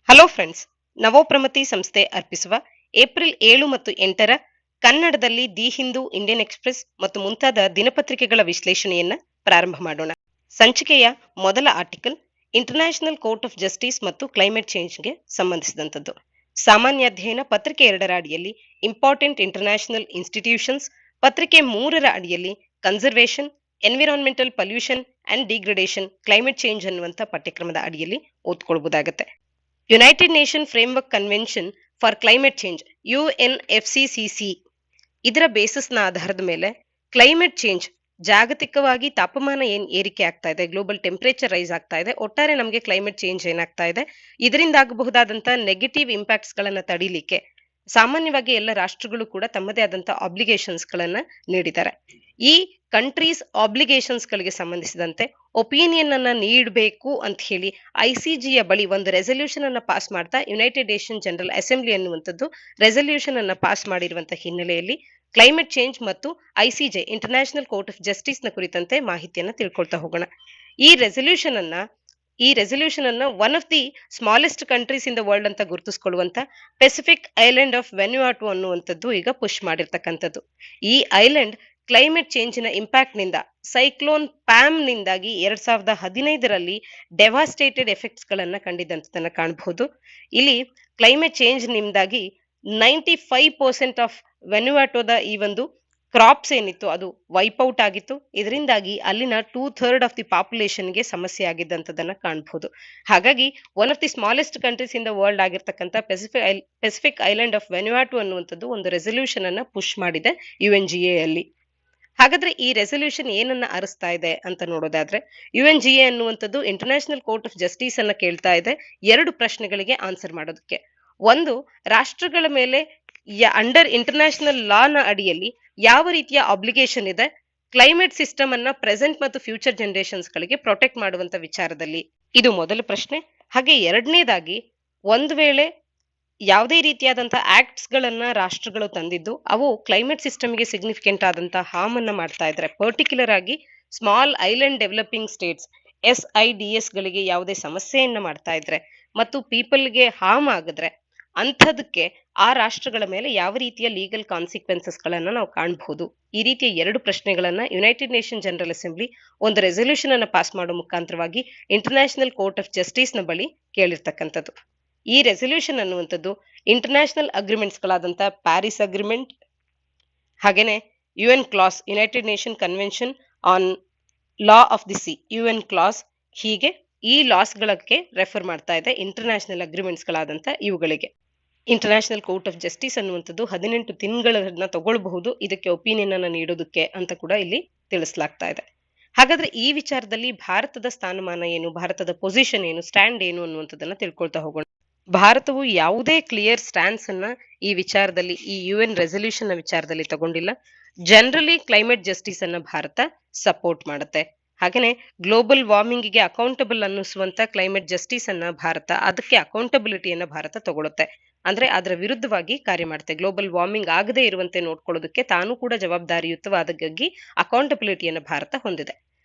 Hello friends, ನವೋಪ್ರಮತಿ ಸಂಸ್ಥೆ ಅರ್ಪಿಸುವ April 7 ಮತ್ತು 8ರ ಕನ್ನಡದಲ್ಲಿ ದಿ ಹಿಂದೂ, ಇಂಡಿಯನ್ ಎಕ್ಸ್‌ಪ್ರೆಸ್ ಮತ್ತು ಮುಂತಾದ ದಿನಪತ್ರಿಕೆಗಳ ವಿಶ್ಲೇಷಣೆಯನ್ನ ಪ್ರಾರಂಭ ಮಾಡೋಣ. ಸಂಚಿಕೆಯ ಮೊದಲ article international court of justice ಮತ್ತು ಕ್ಲೈಮೇಟ್ ಚೇಂಜ್ಗೆ ಸಂಬಂಧಿಸಿದಂಥದ್ದು. ಸಾಮಾನ್ಯ ಅಧ್ಯಯನ ಪತ್ರಿಕೆ 2ರ ಅಡಿಯಲ್ಲಿ ಇಂಪಾರ್ಟೆಂಟ್ ಇಂಟರ್ನ್ಯಾಷನಲ್ ಇನ್ಸ್ಟಿಟ್ಯೂಷನ್ಸ್, ಪತ್ರಿಕೆ 3ರ ಅಡಿಯಲ್ಲಿ conservation, environmental pollution and degradation, climate change ಅನ್ನುವಂಥ ಪಠ್ಯಕ್ರಮದ ಅಡಿಯಲ್ಲಿ ಓದ್ಕೊಳ್ಬಹುದಾಗತ್ತೆ. United nation framework convention for climate change UNFCCC ಇದರ ಬೇಸಿಸ್ನ ಆಧಾರದ ಮೇಲೆ ಕ್ಲೈಮೇಟ್ ಚೇಂಜ್, ಜಾಗತಿಕವಾಗಿ ತಾಪಮಾನ ಏನ್ ಏರಿಕೆ ಆಗ್ತಾ ಇದೆ, ಗ್ಲೋಬಲ್ ಟೆಂಪರೇಚರ್ ರೈಸ್ ಆಗ್ತಾ ಇದೆ, ಒಟ್ಟಾರೆ ನಮಗೆ ಕ್ಲೈಮೇಟ್ ಚೇಂಜ್ ಏನಾಗ್ತಾ ಇದೆ, ಇದರಿಂದ ಆಗಬಹುದಾದಂತಹ ನೆಗೆಟಿವ್ ಇಂಪ್ಯಾಕ್ಟ್ಸ್ ಗಳನ್ನ ತಡಿಲಿಕ್ಕೆ ಸಾಮಾನ್ಯವಾಗಿ ಎಲ್ಲ ರಾಷ್ಟ್ರಗಳು ಕೂಡ ತಮ್ಮದೇ ಆದಂತಹ ಆಬ್ಲಿಗೇಷನ್ಸ್ ಗಳನ್ನ ನೀಡಿದ್ದಾರೆ. ಈ ಕಂಟ್ರೀಸ್ ಆಬ್ಲಿಗೇಷನ್ಸ್ ಗಳಿಗೆ ಸಂಬಂಧಿಸಿದಂತೆ ಒಪಿನಿಯನ್ ಅನ್ನ ನೀಡಬೇಕು ಅಂತ ಹೇಳಿ ICGಯ ಬಳಿ ಒಂದು ರೆಸಲ್ಯೂಷನ್ ಅನ್ನ ಪಾಸ್ ಮಾಡ್ತಾ ಯುನೈಟೆಡ್ ನೇಷನ್ ಜನರಲ್ ಅಸೆಂಬ್ಲಿ ಅನ್ನುವಂಥದ್ದು ರೆಸಲ್ಯೂಷನ್ ಅನ್ನ ಪಾಸ್ ಮಾಡಿರುವಂತಹ ಹಿನ್ನೆಲೆಯಲ್ಲಿ ಕ್ಲೈಮೇಟ್ ಚೇಂಜ್ ಮತ್ತು ICJ international court of justice ನ ಕುರಿತಂತೆ ಮಾಹಿತಿಯನ್ನ ತಿಳ್ಕೊಳ್ತಾ ಹೋಗೋಣ. ಈ ರೆಸಲ್ಯೂಷನ್ ಅನ್ನ one of the smallest countries in the world ಅಂತ ಗುರುತಿಸಿಕೊಳ್ಳುವಂತ ಪೆಸಿಫಿಕ್ ಐಲ್ಯಾಂಡ್ ಆಫ್ ವೆನ್ಯುವಾಟು ಅನ್ನುವಂಥದ್ದು ಈಗ ಪುಷ್ ಮಾಡಿರ್ತಕ್ಕಂಥದ್ದು. ಈ ಐಲ್ಯಾಂಡ್ ಕ್ಲೈಮೇಟ್ ಚೇಂಜಿನ ಇಂಪ್ಯಾಕ್ಟ್ ನಿಂದ ಸೈಕ್ಲೋನ್ ಪ್ಯಾಮ್ ನಿಂದಾಗಿ 2015ರಲ್ಲಿ ಡೆವಾಸ್ಟೇಟೆಡ್ ಎಫೆಕ್ಟ್ಸ್ ಗಳನ್ನ ಕಂಡಿದ್ದಂಥದನ್ನ ಕಾಣಬಹುದು. ಇಲ್ಲಿ ಕ್ಲೈಮೇಟ್ ಚೇಂಜ್ ನಿಂದಾಗಿ 95% ಆಫ್ ವೆನ್ಯುವಾಟೋದ ಈ ಒಂದು ಕ್ರಾಪ್ಸ್ ಏನಿತ್ತು ಅದು ವೈಪ್ಔಟ್ ಆಗಿತ್ತು. ಇದರಿಂದಾಗಿ ಅಲ್ಲಿನ 2/3 ಆಫ್ ದಿ ಪಾಪ್ಯುಲೇಷನ್ಗೆ ಸಮಸ್ಯೆ ಆಗಿದ್ದಂಥದನ್ನ ಕಾಣಬಹುದು. ಹಾಗಾಗಿ one of the smallest countries in the world ಆಗಿರ್ತಕ್ಕಂಥ ಪೆಸಿಫಿಕ್ ಐಲ್ಯಾಂಡ್ ಆಫ್ ವೆನ್ಯುವಾಟು ಅನ್ನುವಂಥದ್ದು ಒಂದು ರೆಸಲ್ಯೂಷನ್ ಅನ್ನ ಪುಷ್ ಮಾಡಿದೆ UNGA ಅಲ್ಲಿ. ಹಾಗಾದ್ರೆ ಈ ರೆಸಲ್ಯೂಷನ್ ಏನನ್ನ ಅರಿಸ್ತಾ ಇದೆ ಅಂತ ನೋಡೋದಾದ್ರೆ, UNGA ಅನ್ನುವಂಥದ್ದು ಇಂಟರ್ನ್ಯಾಷನಲ್ ಕೋರ್ಟ್ ಆಫ್ ಜಸ್ಟಿಸ್ ಅನ್ನ ಕೇಳ್ತಾ ಇದೆ 2 ಪ್ರಶ್ನೆಗಳಿಗೆ ಆನ್ಸರ್ ಮಾಡೋದಕ್ಕೆ. ಒಂದು, ರಾಷ್ಟ್ರಗಳ ಮೇಲೆ ಅಂಡರ್ ಇಂಟರ್ನ್ಯಾಷನಲ್ ಲಾನ ಅಡಿಯಲ್ಲಿ ಯಾವ ರೀತಿಯ ಆಬ್ಲಿಗೇಷನ್ ಇದೆ ಕ್ಲೈಮೇಟ್ ಸಿಸ್ಟಮ್ ಅನ್ನ ಪ್ರೆಸೆಂಟ್ ಮತ್ತು ಫ್ಯೂಚರ್ ಜನರೇಷನ್ಸ್ ಗಳಿಗೆ ಪ್ರೊಟೆಕ್ಟ್ ಮಾಡುವಂತ ವಿಚಾರದಲ್ಲಿ, ಇದು ಮೊದಲ ಪ್ರಶ್ನೆ. ಹಾಗೆ ಎರಡನೇದಾಗಿ, ಒಂದು ವೇಳೆ ಯಾವುದೇ ರೀತಿಯಾದಂತಹ ಆಕ್ಟ್ಸ್ ಗಳನ್ನ ರಾಷ್ಟ್ರಗಳು ತಂದಿದ್ದು ಅವು ಕ್ಲೈಮೇಟ್ ಸಿಸ್ಟಮ್ಗೆ ಸಿಗ್ನಿಫಿಕೆಂಟ್ ಆದಂತಹ ಹಾರ್ಮ್ ಅನ್ನ ಮಾಡ್ತಾ ಇದ್ರೆ, ಪರ್ಟಿಕ್ಯುಲರ್ ಆಗಿ small island developing States SIDS ಗಳಿಗೆ ಯಾವುದೇ ಸಮಸ್ಯೆಯನ್ನ ಮಾಡ್ತಾ ಇದ್ರೆ ಮತ್ತು ಪೀಪಲ್ಗೆ ಹಾರ್ಮ್ ಆಗಿದ್ರೆ ಅಂಥದಕ್ಕೆ ಆ ರಾಷ್ಟ್ರಗಳ ಮೇಲೆ ಯಾವ ರೀತಿಯ ಲೀಗಲ್ ಕಾನ್ಸಿಕ್ವೆನ್ಸಸ್ ಗಳನ್ನ ನಾವು ಕಾಣಬಹುದು. ಈ ರೀತಿಯ 2 ಪ್ರಶ್ನೆಗಳನ್ನ ಯುನೈಟೆಡ್ ನೇಷನ್ ಜನರಲ್ ಅಸೆಂಬ್ಲಿ ಒಂದು ರೆಸಲ್ಯೂಷನ್ ಅನ್ನ ಪಾಸ್ ಮಾಡೋ ಮುಖಾಂತರವಾಗಿ ಇಂಟರ್ನ್ಯಾಷನಲ್ ಕೋರ್ಟ್ ಆಫ್ ಜಸ್ಟಿಸ್ ನ ಬಳಿ ಕೇಳಿರ್ತಕ್ಕಂಥದ್ದು. ಈ ರೆಸಲ್ಯೂಷನ್ ಅನ್ನುವಂಥದ್ದು ಇಂಟರ್ನ್ಯಾಷನಲ್ ಅಗ್ರಿಮೆಂಟ್ಸ್ ಗಳಾದಂತ ಪ್ಯಾರಿಸ್ ಅಗ್ರಿಮೆಂಟ್, ಹಾಗೇನೆ UN class, United nation convention on law of the C, UN class, ಹೀಗೆ ಈ ಲಾಸ್ ಗಳಕ್ಕೆ ರೆಫರ್ ಮಾಡ್ತಾ ಇದೆ. ಇಂಟರ್ನ್ಯಾಷನಲ್ ಅಗ್ರಿಮೆಂಟ್ಸ್ ಗಳಾದಂತ ಇವುಗಳಿಗೆ ಇಂಟರ್ನ್ಯಾಷನಲ್ ಕೋರ್ಟ್ ಆಫ್ ಜಸ್ಟಿಸ್ ಅನ್ನುವಂಥದ್ದು 18 ತಿಂಗಳನ್ನ ತಗೊಳ್ಬಹುದು ಇದಕ್ಕೆ ಒಪಿನಿಯನ್ ಅನ್ನ ನೀಡೋದಕ್ಕೆ ಅಂತ ಕೂಡ ಇಲ್ಲಿ ತಿಳಿಸಲಾಗ್ತಾ ಇದೆ. ಹಾಗಾದ್ರೆ ಈ ವಿಚಾರದಲ್ಲಿ ಭಾರತದ ಸ್ಥಾನಮಾನ ಏನು, ಭಾರತದ ಪೊಸಿಷನ್ ಏನು, ಸ್ಟ್ಯಾಂಡ್ ಏನು ಅನ್ನುವಂಥದ್ದನ್ನ ತಿಳ್ಕೊಳ್ತಾ ಹೋಗೋಣ. ಭಾರತವು ಯಾವುದೇ ಕ್ಲಿಯರ್ ಸ್ಟ್ಯಾನ್ಸ್ ಅನ್ನ ಈ ವಿಚಾರದಲ್ಲಿ, ಈ UN ರೆಸಲ್ಯೂಷನ್ ನ ವಿಚಾರದಲ್ಲಿ ತಗೊಂಡಿಲ್ಲ. ಜನರಲಿ ಕ್ಲೈಮೇಟ್ ಜಸ್ಟಿಸ್ ಅನ್ನ ಭಾರತ ಸಪೋರ್ಟ್ ಮಾಡುತ್ತೆ. ಹಾಗೇನೆ ಗ್ಲೋಬಲ್ ವಾರ್ಮಿಂಗ್ ಗೆ ಅಕೌಂಟಬಲ್ ಅನ್ನಿಸುವಂತ ಕ್ಲೈಮೇಟ್ ಜಸ್ಟಿಸ್ ಅನ್ನ ಭಾರತ, ಅದಕ್ಕೆ ಅಕೌಂಟಬಿಲಿಟಿಯನ್ನ ಭಾರತ ತಗೊಳುತ್ತೆ. ಅಂದ್ರೆ ಅದರ ವಿರುದ್ಧವಾಗಿ ಕಾರ್ಯ ಮಾಡುತ್ತೆ. ಗ್ಲೋಬಲ್ ವಾರ್ಮಿಂಗ್ ಆಗದೆ ಇರುವಂತೆ ನೋಡ್ಕೊಳ್ಳೋದಕ್ಕೆ ತಾನು ಕೂಡ ಜವಾಬ್ದಾರಿಯುತವಾದಾಗಿ ಅಕೌಂಟಬಿಲಿಟಿಯನ್ನ ಭಾರತ ಹೊಂದಿದೆ.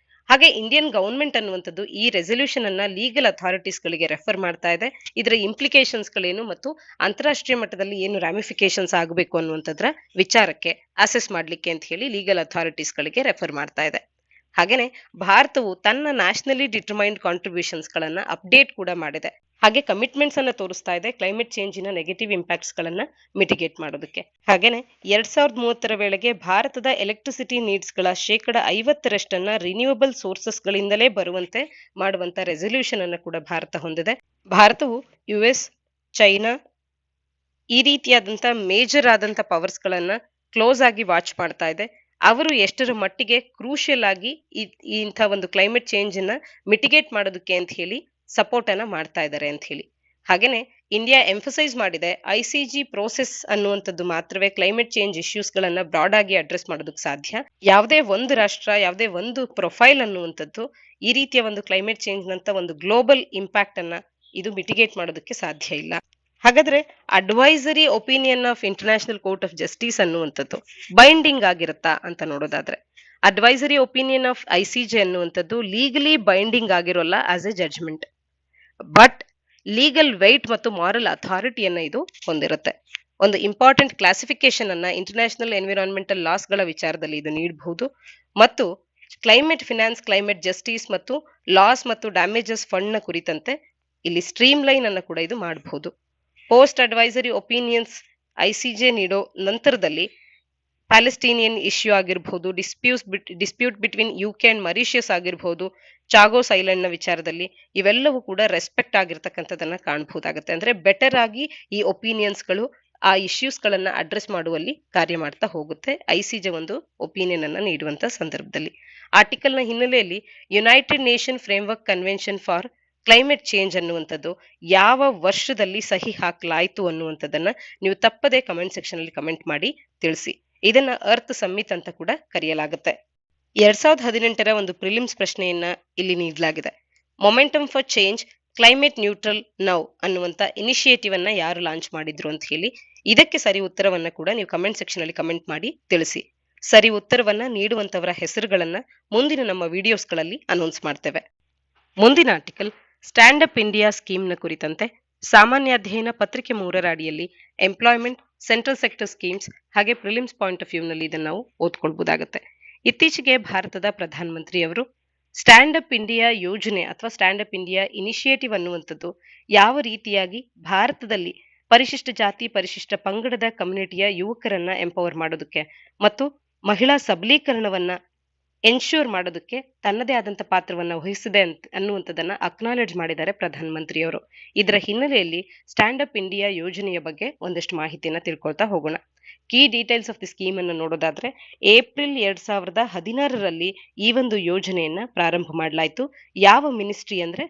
ಹಾಗೆ ಇಂಡಿಯನ್ ಗವರ್ಮೆಂಟ್ ಅನ್ನುವಂಥದ್ದು ಈ ರೆಸಲ್ಯೂಷನ್ ಅನ್ನ ಲೀಗಲ್ ಅಥಾರಿಟೀಸ್ ಗಳಿಗೆ ರೆಫರ್ ಮಾಡ್ತಾ ಇದೆ. ಇದರ ಇಂಪ್ಲಿಕೇಶನ್ಸ್ ಗಳೇನು ಮತ್ತು ಅಂತಾರಾಷ್ಟ್ರೀಯ ಮಟ್ಟದಲ್ಲಿ ಏನು ರಾಮಿಫಿಕೇಶನ್ಸ್ ಆಗಬೇಕು ಅನ್ನುವಂಥದ್ರ ವಿಚಾರಕ್ಕೆ ಅಸೆಸ್ ಮಾಡ್ಲಿಕ್ಕೆ ಅಂತ ಹೇಳಿ ಲೀಗಲ್ ಅಥಾರಿಟೀಸ್ ಗಳಿಗೆ ರೆಫರ್ ಮಾಡ್ತಾ ಇದೆ. ಹಾಗೇನೆ ಭಾರತವು ತನ್ನ ನ್ಯಾಷನಲಿ ಡಿಟರ್ಮೈನ್ಡ್ ಕಾಂಟ್ರಿಬ್ಯೂಷನ್ಸ್ ಗಳನ್ನ ಅಪ್ಡೇಟ್ ಕೂಡ ಮಾಡಿದೆ. ಹಾಗೆ ಕಮಿಟ್ಮೆಂಟ್ಸ್ ಅನ್ನ ತೋರಿಸ್ತಾ ಇದೆ ಕ್ಲೈಮೇಟ್ ಚೇಂಜಿನ ನೆಗೆಟಿವ್ ಇಂಪ್ಯಾಕ್ಟ್ಸ್ ಗಳನ್ನ ಮಿಟಿಗೇಟ್ ಮಾಡೋದಕ್ಕೆ. ಹಾಗೇನೆ 2030ರ ವೇಳೆಗೆ ಭಾರತದ ಎಲೆಕ್ಟ್ರಿಸಿಟಿ ನೀಡ್ಸ್ ಗಳ 50% ರಿನ್ಯೂವಬಲ್ ಸೋರ್ಸಸ್ ಗಳಿಂದಲೇ ಬರುವಂತೆ ಮಾಡುವಂತ ರೆಸಲ್ಯೂಷನ್ ಅನ್ನ ಕೂಡ ಭಾರತ ಹೊಂದಿದೆ. ಭಾರತವು US, ಚೈನಾ ಈ ರೀತಿಯಾದಂತ ಮೇಜರ್ ಆದಂತ ಪವರ್ಸ್ ಗಳನ್ನ ಕ್ಲೋಸ್ ಆಗಿ ವಾಚ್ ಮಾಡ್ತಾ ಇದೆ. ಅವರು ಎಷ್ಟರ ಮಟ್ಟಿಗೆ ಕ್ರೂಷಿಯಲ್ ಆಗಿ ಇಂಥ ಒಂದು ಕ್ಲೈಮೇಟ್ ಚೇಂಜ್ ಅನ್ನ ಮಿಟಿಗೇಟ್ ಮಾಡೋದಕ್ಕೆ ಅಂತ ಹೇಳಿ ಸಪೋರ್ಟ್ ಅನ್ನ ಮಾಡ್ತಾ ಇದ್ದಾರೆ ಅಂತ ಹೇಳಿ. ಹಾಗೇನೆ ಇಂಡಿಯಾ ಎಂಫಸೈಸ್ ಮಾಡಿದೆ ICG ಪ್ರೋಸೆಸ್ ಅನ್ನುವಂಥದ್ದು ಮಾತ್ರವೇ ಕ್ಲೈಮೇಟ್ ಚೇಂಜ್ ಇಶ್ಯೂಸ್ ಗಳನ್ನ ಬ್ರಾಡ್ ಆಗಿ ಅಡ್ರೆಸ್ ಮಾಡೋದಕ್ಕೆ ಸಾಧ್ಯ. ಯಾವುದೇ ಒಂದು ರಾಷ್ಟ್ರ, ಯಾವುದೇ ಒಂದು ಪ್ರೊಫೈಲ್ ಅನ್ನುವಂಥದ್ದು ಈ ರೀತಿಯ ಒಂದು ಕ್ಲೈಮೇಟ್ ಚೇಂಜ್ ನಂತ ಒಂದು ಗ್ಲೋಬಲ್ ಇಂಪ್ಯಾಕ್ಟ್ ಅನ್ನ ಇದು ಮಿಟಿಗೇಟ್ ಮಾಡೋದಕ್ಕೆ ಸಾಧ್ಯ ಇಲ್ಲ. ಹಾಗಾದ್ರೆ advisory opinion of international court of justice ಅನ್ನುವಂಥದ್ದು ಬೈಂಡಿಂಗ್ ಆಗಿರುತ್ತಾ ಅಂತ ನೋಡೋದಾದ್ರೆ, ಅಡ್ವೈಸರಿ ಒಪಿನಿಯನ್ ಆಫ್ ICJ ಅನ್ನುವಂಥದ್ದು ಲೀಗಲಿ ಬೈಂಡಿಂಗ್ ಆಗಿರೋಲ್ಲ as a judgment. But legal weight ಮತ್ತು ಮಾರಲ್ ಅಥಾರಿಟಿಯನ್ನ ಇದು ಹೊಂದಿರುತ್ತೆ. ಒಂದು ಇಂಪಾರ್ಟೆಂಟ್ ಕ್ಲಾಸಿಫಿಕೇಶನ್ ಅನ್ನ ಇಂಟರ್ನ್ಯಾಷನಲ್ ಎನ್ವಿರಾನ್ಮೆಂಟಲ್ ಲಾಸ್ ಗಳ ವಿಚಾರದಲ್ಲಿ ಇದು ನೀಡಬಹುದು ಮತ್ತು ಕ್ಲೈಮೇಟ್ ಫಿನಾನ್ಸ್, ಕ್ಲೈಮೇಟ್ ಜಸ್ಟಿಸ್ ಮತ್ತು ಲಾಸ್ ಮತ್ತು ಡ್ಯಾಮೇಜಸ್ ಫಂಡ್ ನ ಕುರಿತಂತೆ ಇಲ್ಲಿ ಸ್ಟ್ರೀಮ್ ಲೈನ್ ಅನ್ನು ಕೂಡ ಇದು ಮಾಡಬಹುದು. ಪೋಸ್ಟ್ ಅಡ್ವೈಸರಿ ಒಪಿನಿಯನ್ಸ್ ಐಸಿಜೆ ನೀಡೋ ನಂತರದಲ್ಲಿ ಪ್ಯಾಲೆಸ್ಟೀನಿಯನ್ ಇಶ್ಯೂ ಆಗಿರಬಹುದು, ಡಿಸ್ಪ್ಯೂಟ್ ಬಿಟ್ವೀನ್ ಯುಕೆ ಅಂಡ್ ಮರಿಷಿಯಸ್ ಆಗಿರಬಹುದು, ಚಾಗೋಸ್ ಐಲ್ಯಾಂಡ್ ನ ವಿಚಾರದಲ್ಲಿ ಇವೆಲ್ಲವೂ ಕೂಡ ರೆಸ್ಪೆಕ್ಟ್ ಆಗಿರ್ತಕ್ಕಂಥದನ್ನ ಕಾಣಬಹುದಾಗುತ್ತೆ. ಅಂದ್ರೆ ಬೆಟರ್ ಆಗಿ ಈ ಒಪಿನಿಯನ್ಸ್ ಗಳು ಆ ಇಶ್ಯೂಸ್ ಗಳನ್ನ ಅಡ್ರೆಸ್ ಮಾಡುವಲ್ಲಿ ಕಾರ್ಯ ಮಾಡ್ತಾ ಹೋಗುತ್ತೆ ಐಸಿಜೆ ಒಂದು ಒಪಿನಿಯನ್ ಅನ್ನ ನೀಡುವಂತ ಸಂದರ್ಭದಲ್ಲಿ. ಆರ್ಟಿಕಲ್ ನ ಹಿನ್ನೆಲೆಯಲ್ಲಿ United nation framework convention for climate change ಅನ್ನುವಂಥದ್ದು ಯಾವ ವರ್ಷದಲ್ಲಿ ಸಹಿ ಹಾಕಲಾಯಿತು ಅನ್ನುವಂಥದ್ದನ್ನ ನೀವು ತಪ್ಪದೆ ಕಮೆಂಟ್ ಸೆಕ್ಷನ್ ಅಲ್ಲಿ ಕಮೆಂಟ್ ಮಾಡಿ ತಿಳಿಸಿ. ಇದನ್ನ ಅರ್ತ್ ಸಮ್ಮಿತ್ ಅಂತ ಕೂಡ ಕರೆಯಲಾಗುತ್ತೆ. 2018ರ ಒಂದು ಪ್ರಿಲಿಮ್ಸ್ ಪ್ರಶ್ನೆಯನ್ನ ಇಲ್ಲಿ ನೀಡಲಾಗಿದೆ. Momentum for change climate neutral now ಅನ್ನುವಂತ ಇನಿಷಿಯೇಟಿವ್ ಅನ್ನ ಯಾರು ಲಾಂಚ್ ಮಾಡಿದ್ರು ಅಂತ ಹೇಳಿ ಇದಕ್ಕೆ ಸರಿ ಉತ್ತರವನ್ನ ಕೂಡ ನೀವು ಕಮೆಂಟ್ ಸೆಕ್ಷನ್ ಅಲ್ಲಿ ಕಮೆಂಟ್ ಮಾಡಿ ತಿಳಿಸಿ. ಸರಿ ಉತ್ತರವನ್ನ ನೀಡುವಂತವರ ಹೆಸರುಗಳನ್ನ ಮುಂದಿನ ನಮ್ಮ ವಿಡಿಯೋಸ್ ಗಳಲ್ಲಿ ಅನೌನ್ಸ್ ಮಾಡ್ತೇವೆ. ಮುಂದಿನ article stand up India scheme ನ ಕುರಿತಂತೆ ಸಾಮಾನ್ಯ ಅಧ್ಯಯನ ಪತ್ರಿಕೆ 3ರ ಅಡಿಯಲ್ಲಿ ಎಂಪ್ಲಾಯ್ಮೆಂಟ್, ಸೆಂಟ್ರಲ್ ಸೆಕ್ಟರ್ ಸ್ಕೀಮ್ಸ್ ಹಾಗೆ ಪ್ರಿಲಿಮ್ಸ್ ಪಾಯಿಂಟ್ ಆಫ್ ವ್ಯೂ ನಲ್ಲಿ ಇದನ್ನು ನಾವು ಓದ್ಕೊಳ್ಬಹುದಾಗುತ್ತೆ. ಇತ್ತೀಚೆಗೆ ಭಾರತದ ಪ್ರಧಾನಮಂತ್ರಿಯವರು ಸ್ಟ್ಯಾಂಡ್ ಅಪ್ ಇಂಡಿಯಾ ಯೋಜನೆ ಅಥವಾ ಸ್ಟ್ಯಾಂಡ್ ಅಪ್ ಇಂಡಿಯಾ ಇನಿಷಿಯೇಟಿವ್ ಅನ್ನುವಂಥದ್ದು ಯಾವ ರೀತಿಯಾಗಿ ಭಾರತದಲ್ಲಿ ಪರಿಶಿಷ್ಟ ಜಾತಿ, ಪರಿಶಿಷ್ಟ ಪಂಗಡದ ಕಮ್ಯುನಿಟಿಯ ಯುವಕರನ್ನ ಎಂಪವರ್ ಮಾಡೋದಕ್ಕೆ ಮತ್ತು ಮಹಿಳಾ ಸಬಲೀಕರಣವನ್ನ ಎನ್ಶ್ಯೂರ್ ಮಾಡೋದಕ್ಕೆ ತನ್ನದೇ ಆದಂತ ಪಾತ್ರವನ್ನ ವಹಿಸಿದೆ ಅನ್ನುವಂಥದ್ದನ್ನ ಅಕ್ನಾಲೆಡ್ಜ್ ಮಾಡಿದ್ದಾರೆ ಪ್ರಧಾನಮಂತ್ರಿಯವರು. ಇದರ ಹಿನ್ನೆಲೆಯಲ್ಲಿ ಸ್ಟ್ಯಾಂಡ್ ಅಪ್ ಇಂಡಿಯಾ ಯೋಜನೆಯ ಬಗ್ಗೆ ಒಂದಷ್ಟು ಮಾಹಿತಿಯನ್ನ ತಿಳ್ಕೊಳ್ತಾ ಹೋಗೋಣ. Key details of the scheme ಅನ್ನು ನೋಡೋದಾದ್ರೆ ಏಪ್ರಿಲ್ 2016ರಲ್ಲಿ ಈ ಒಂದು ಯೋಜನೆಯನ್ನ ಪ್ರಾರಂಭ ಮಾಡಲಾಯಿತು. ಯಾವ ಮಿನಿಸ್ಟ್ರಿ ಅಂದ್ರೆ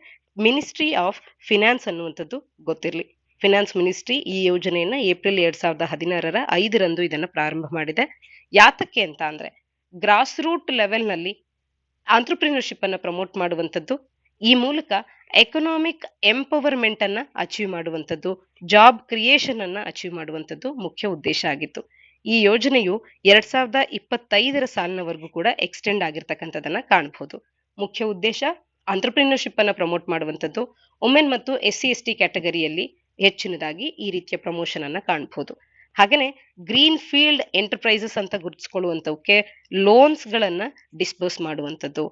ಮಿನಿಸ್ಟ್ರಿ ಆಫ್ ಫಿನಾನ್ಸ್ ಅನ್ನುವಂಥದ್ದು ಗೊತ್ತಿರಲಿ. ಫಿನಾನ್ಸ್ ಮಿನಿಸ್ಟ್ರಿ ಈ ಯೋಜನೆಯನ್ನ ಏಪ್ರಿಲ್ 2016ರ 5ರಂದು ಇದನ್ನ ಪ್ರಾರಂಭ ಮಾಡಿದೆ. ಯಾತಕ್ಕೆ ಅಂತ ಅಂದ್ರೆ ಗ್ರಾಸ್ ರೂಟ್ ಲೆವೆಲ್ ನಲ್ಲಿ ಆಂಟ್ರಪ್ರಿನರ್ಶಿಪ್ ಅನ್ನ ಪ್ರಮೋಟ್ ಮಾಡುವಂಥದ್ದು, ಈ ಮೂಲಕ ಎಕನಾಮಿಕ್ ಎಂಪವರ್ಮೆಂಟ್ ಅನ್ನ ಅಚೀವ್ ಮಾಡುವಂಥದ್ದು, ಜಾಬ್ ಕ್ರಿಯೇಷನ್ ಅನ್ನ ಅಚೀವ್ ಮಾಡುವಂಥದ್ದು ಮುಖ್ಯ ಉದ್ದೇಶ ಆಗಿತ್ತು. ಈ ಯೋಜನೆಯು 2025ರ ಸಾಲಿನವರೆಗೂ ಕೂಡ ಎಕ್ಸ್ಟೆಂಡ್ ಆಗಿರ್ತಕ್ಕಂಥದನ್ನ ಕಾಣಬಹುದು. ಮುಖ್ಯ ಉದ್ದೇಶ ಆಂಟ್ರಪ್ರಿನರ್ಶಿಪ್ ಅನ್ನ ಪ್ರಮೋಟ್ ಮಾಡುವಂಥದ್ದು, ವುಮೆನ್ ಮತ್ತು SC/ST ಕ್ಯಾಟಗರಿಯಲ್ಲಿ ಹೆಚ್ಚಿನದಾಗಿ ಈ ರೀತಿಯ ಪ್ರಮೋಷನ್ ಅನ್ನ ಕಾಣಬಹುದು. ಹಾಗೇನೆ ಗ್ರೀನ್ ಫೀಲ್ಡ್ ಎಂಟರ್ಪ್ರೈಸಸ್ ಅಂತ ಗುರುತಿಸಿಕೊಳ್ಳುವಂತವಕ್ಕೆ ಲೋನ್ಸ್ ಗಳನ್ನ ಡಿಸ್ಬರ್ಸ್ ಮಾಡುವಂಥದ್ದು,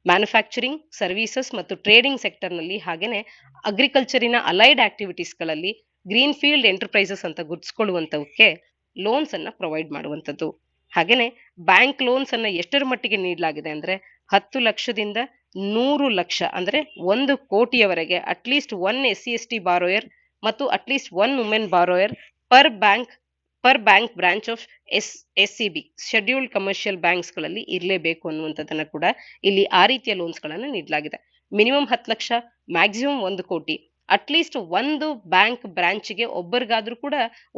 ಮ್ಯಾನುಫ್ಯಾಕ್ಚರಿಂಗ್, ಸರ್ವಿಸಸ್ ಮತ್ತು ಟ್ರೇಡಿಂಗ್ ಸೆಕ್ಟರ್ ನಲ್ಲಿ ಹಾಗೇನೆ ಅಗ್ರಿಕಲ್ಚರಿನ ಅಲೈಡ್ ಆಕ್ಟಿವಿಟೀಸ್ ಗಳಲ್ಲಿ ಗ್ರೀನ್ ಫೀಲ್ಡ್ ಎಂಟರ್ಪ್ರೈಸಸ್ ಅಂತ ಗುರುತಿಸಿಕೊಳ್ಳುವಂತವಕ್ಕೆ ಲೋನ್ಸ್ ಅನ್ನ ಪ್ರೊವೈಡ್ ಮಾಡುವಂಥದ್ದು. ಹಾಗೇನೆ ಬ್ಯಾಂಕ್ ಲೋನ್ಸ್ ಅನ್ನ ಎಷ್ಟರ ಮಟ್ಟಿಗೆ ನೀಡಲಾಗಿದೆ ಅಂದ್ರೆ 10 ಲಕ್ಷದಿಂದ 100 ಲಕ್ಷ ಅಂದ್ರೆ 1 ಕೋಟಿಯವರೆಗೆ ಅಟ್ಲೀಸ್ಟ್ 1 SC/ST ಬಾರೋಯರ್ ಮತ್ತು at least 1 women borrower per bank branch of SCB scheduled commercial banks ಗಳಲ್ಲಿ ಇರಲೇಬೇಕು ಅನ್ನುವಂಥದ್ದನ್ನ ಕೂಡ ಇಲ್ಲಿ ಆ ರೀತಿಯ ಲೋನ್ಸ್ ಗಳನ್ನ ನೀಡಲಾಗಿದೆ. ಮಿನಿಮಮ್ 10 ಲಕ್ಷ, ಮ್ಯಾಕ್ಸಿಮಮ್ 1 ಕೋಟಿ, ಅಟ್ಲೀಸ್ಟ್ ಒಂದು ಬ್ಯಾಂಕ್ ಬ್ರಾಂಚ್ಗೆ ಒಬ್ಬರಿಗಾದ್ರೂ ಕೂಡ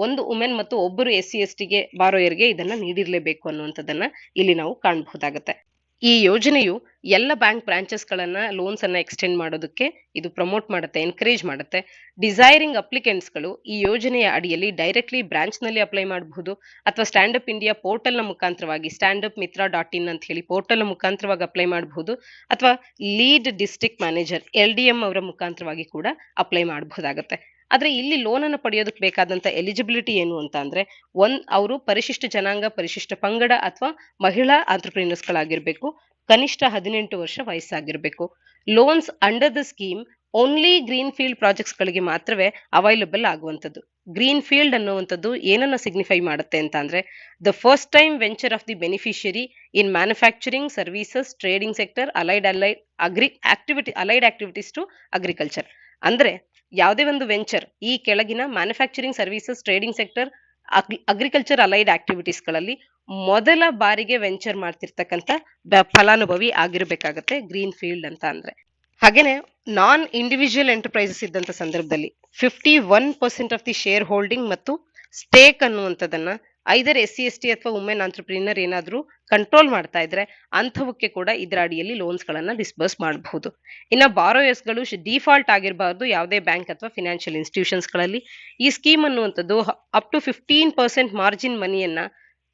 1 ವುಮೆನ್ ಮತ್ತು ಒಬ್ಬರು SC/STಗೆ ಬಾರೋಯರ್ಗೆ ಇದನ್ನ ನೀಡಿರ್ಲೇಬೇಕು ಅನ್ನುವಂಥದ್ದನ್ನ ಇಲ್ಲಿ ನಾವು ಕಾಣಬಹುದಾಗುತ್ತೆ. ಈ ಯೋಜನೆಯು ಎಲ್ಲ ಬ್ಯಾಂಕ್ ಬ್ರಾಂಚಸ್ ಗಳನ್ನ ಲೋನ್ಸ್ ಅನ್ನ ಎಕ್ಸ್ಟೆಂಡ್ ಮಾಡೋದಕ್ಕೆ ಇದು ಪ್ರಮೋಟ್ ಮಾಡುತ್ತೆ, ಎನ್ಕರೇಜ್ ಮಾಡುತ್ತೆ. ಡಿಸೈರಿಂಗ್ ಅಪ್ಲಿಕೆಂಟ್ಸ್ ಗಳು ಈ ಯೋಜನೆಯ ಅಡಿಯಲ್ಲಿ ಡೈರೆಕ್ಟ್ಲಿ ಬ್ರಾಂಚ್ ನಲ್ಲಿ ಅಪ್ಲೈ ಮಾಡಬಹುದು ಅಥವಾ ಸ್ಟ್ಯಾಂಡ್ ಅಪ್ ಇಂಡಿಯಾ ಪೋರ್ಟಲ್ ನ ಮುಖಾಂತರವಾಗಿ standupmitra.in ಅಂತ ಹೇಳಿ ಪೋರ್ಟಲ್ ನ ಮುಖಾಂತರವಾಗಿ ಅಪ್ಲೈ ಮಾಡಬಹುದು ಅಥವಾ ಲೀಡ್ ಡಿಸ್ಟ್ರಿಕ್ಟ್ ಮ್ಯಾನೇಜರ್ LDM ಅವರ ಮುಖಾಂತರವಾಗಿ ಕೂಡ ಅಪ್ಲೈ ಮಾಡಬಹುದಾಗುತ್ತೆ. ಆದ್ರೆ ಇಲ್ಲಿ ಲೋನ್ ಅನ್ನು ಪಡೆಯೋದಕ್ಕೆ ಬೇಕಾದಂತ ಎಲಿಜಿಬಿಲಿಟಿ ಏನು ಅಂತ ಅಂದ್ರೆ ಅವರು ಪರಿಶಿಷ್ಟ ಜನಾಂಗ, ಪರಿಶಿಷ್ಟ ಪಂಗಡ ಅಥವಾ ಮಹಿಳಾ ಆಂಟ್ರಪ್ರಿನರ್ಸ್ ಗಳಾಗಿರ್ಬೇಕು, ಕನಿಷ್ಠ 18 ವರ್ಷ ವಯಸ್ಸಾಗಿರ್ಬೇಕು. Loans under the scheme only green field projects ಗಳಿಗೆ ಮಾತ್ರವೇ ಅವೈಲಬಲ್ ಆಗುವಂಥದ್ದು. ಗ್ರೀನ್ ಫೀಲ್ಡ್ ಅನ್ನುವಂಥದ್ದು ಏನನ್ನ ಸಿಗ್ನಿಫೈ ಮಾಡುತ್ತೆ ಅಂತ ಅಂದ್ರೆ the first time venture of the beneficiary in manufacturing, services, trading sector, allied activities to agriculture. ಅಂದ್ರೆ ಯಾವುದೇ ಒಂದು ವೆಂಚರ್ ಈ ಕೆಳಗಿನ manufacturing, services, trading sector, agriculture allied activities ಗಳಲ್ಲಿ ಮೊದಲ ಬಾರಿಗೆ ವೆಂಚರ್ ಮಾಡ್ತಿರ್ತಕ್ಕಂಥ ಫಲಾನುಭವಿ ಆಗಿರ್ಬೇಕಾಗತ್ತೆ ಗ್ರೀನ್ ಫೀಲ್ಡ್ ಅಂತ ಅಂದ್ರೆ. ಹಾಗೇನೆ ನಾನ್ ಇಂಡಿವಿಜುವಲ್ ಎಂಟರ್ಪ್ರೈಸಸ್ ಇದ್ದಂತ ಸಂದರ್ಭದಲ್ಲಿ 51% ಆಫ್ ದಿ ಶೇರ್ ಹೋಲ್ಡಿಂಗ್ ಮತ್ತು ಸ್ಟೇಕ್ ಅನ್ನುವಂಥದ್ದನ್ನ ಐದರ್ SC/ST ಅಥವಾ ವುಮೆನ್ ಆಂಟ್ರಪ್ರಿನರ್ ಏನಾದ್ರೂ ಕಂಟ್ರೋಲ್ ಮಾಡ್ತಾ ಇದ್ರೆ ಅಂಥವಕ್ಕೆ ಕೂಡ ಇದರ ಅಡಿಯಲ್ಲಿ ಲೋನ್ಸ್ ಗಳನ್ನ ಡಿಸ್ಬರ್ಸ್ ಮಾಡಬಹುದು. ಇನ್ನ ಬಾರೋಯರ್ಸ್ ಗಳು ಡಿಫಾಲ್ಟ್ ಆಗಿರಬಾರ್ದು ಯಾವುದೇ ಬ್ಯಾಂಕ್ ಅಥವಾ ಫಿನಾನ್ಷಿಯಲ್ ಇನ್ಸ್ಟಿಟ್ಯೂಷನ್ಸ್ ಗಳಲ್ಲಿ. ಈ ಸ್ಕೀಮ್ ಅನ್ನುವಂಥದ್ದು ಅಪ್ ಟು 15% ಮಾರ್ಜಿನ್ ಮನಿಯನ್ನ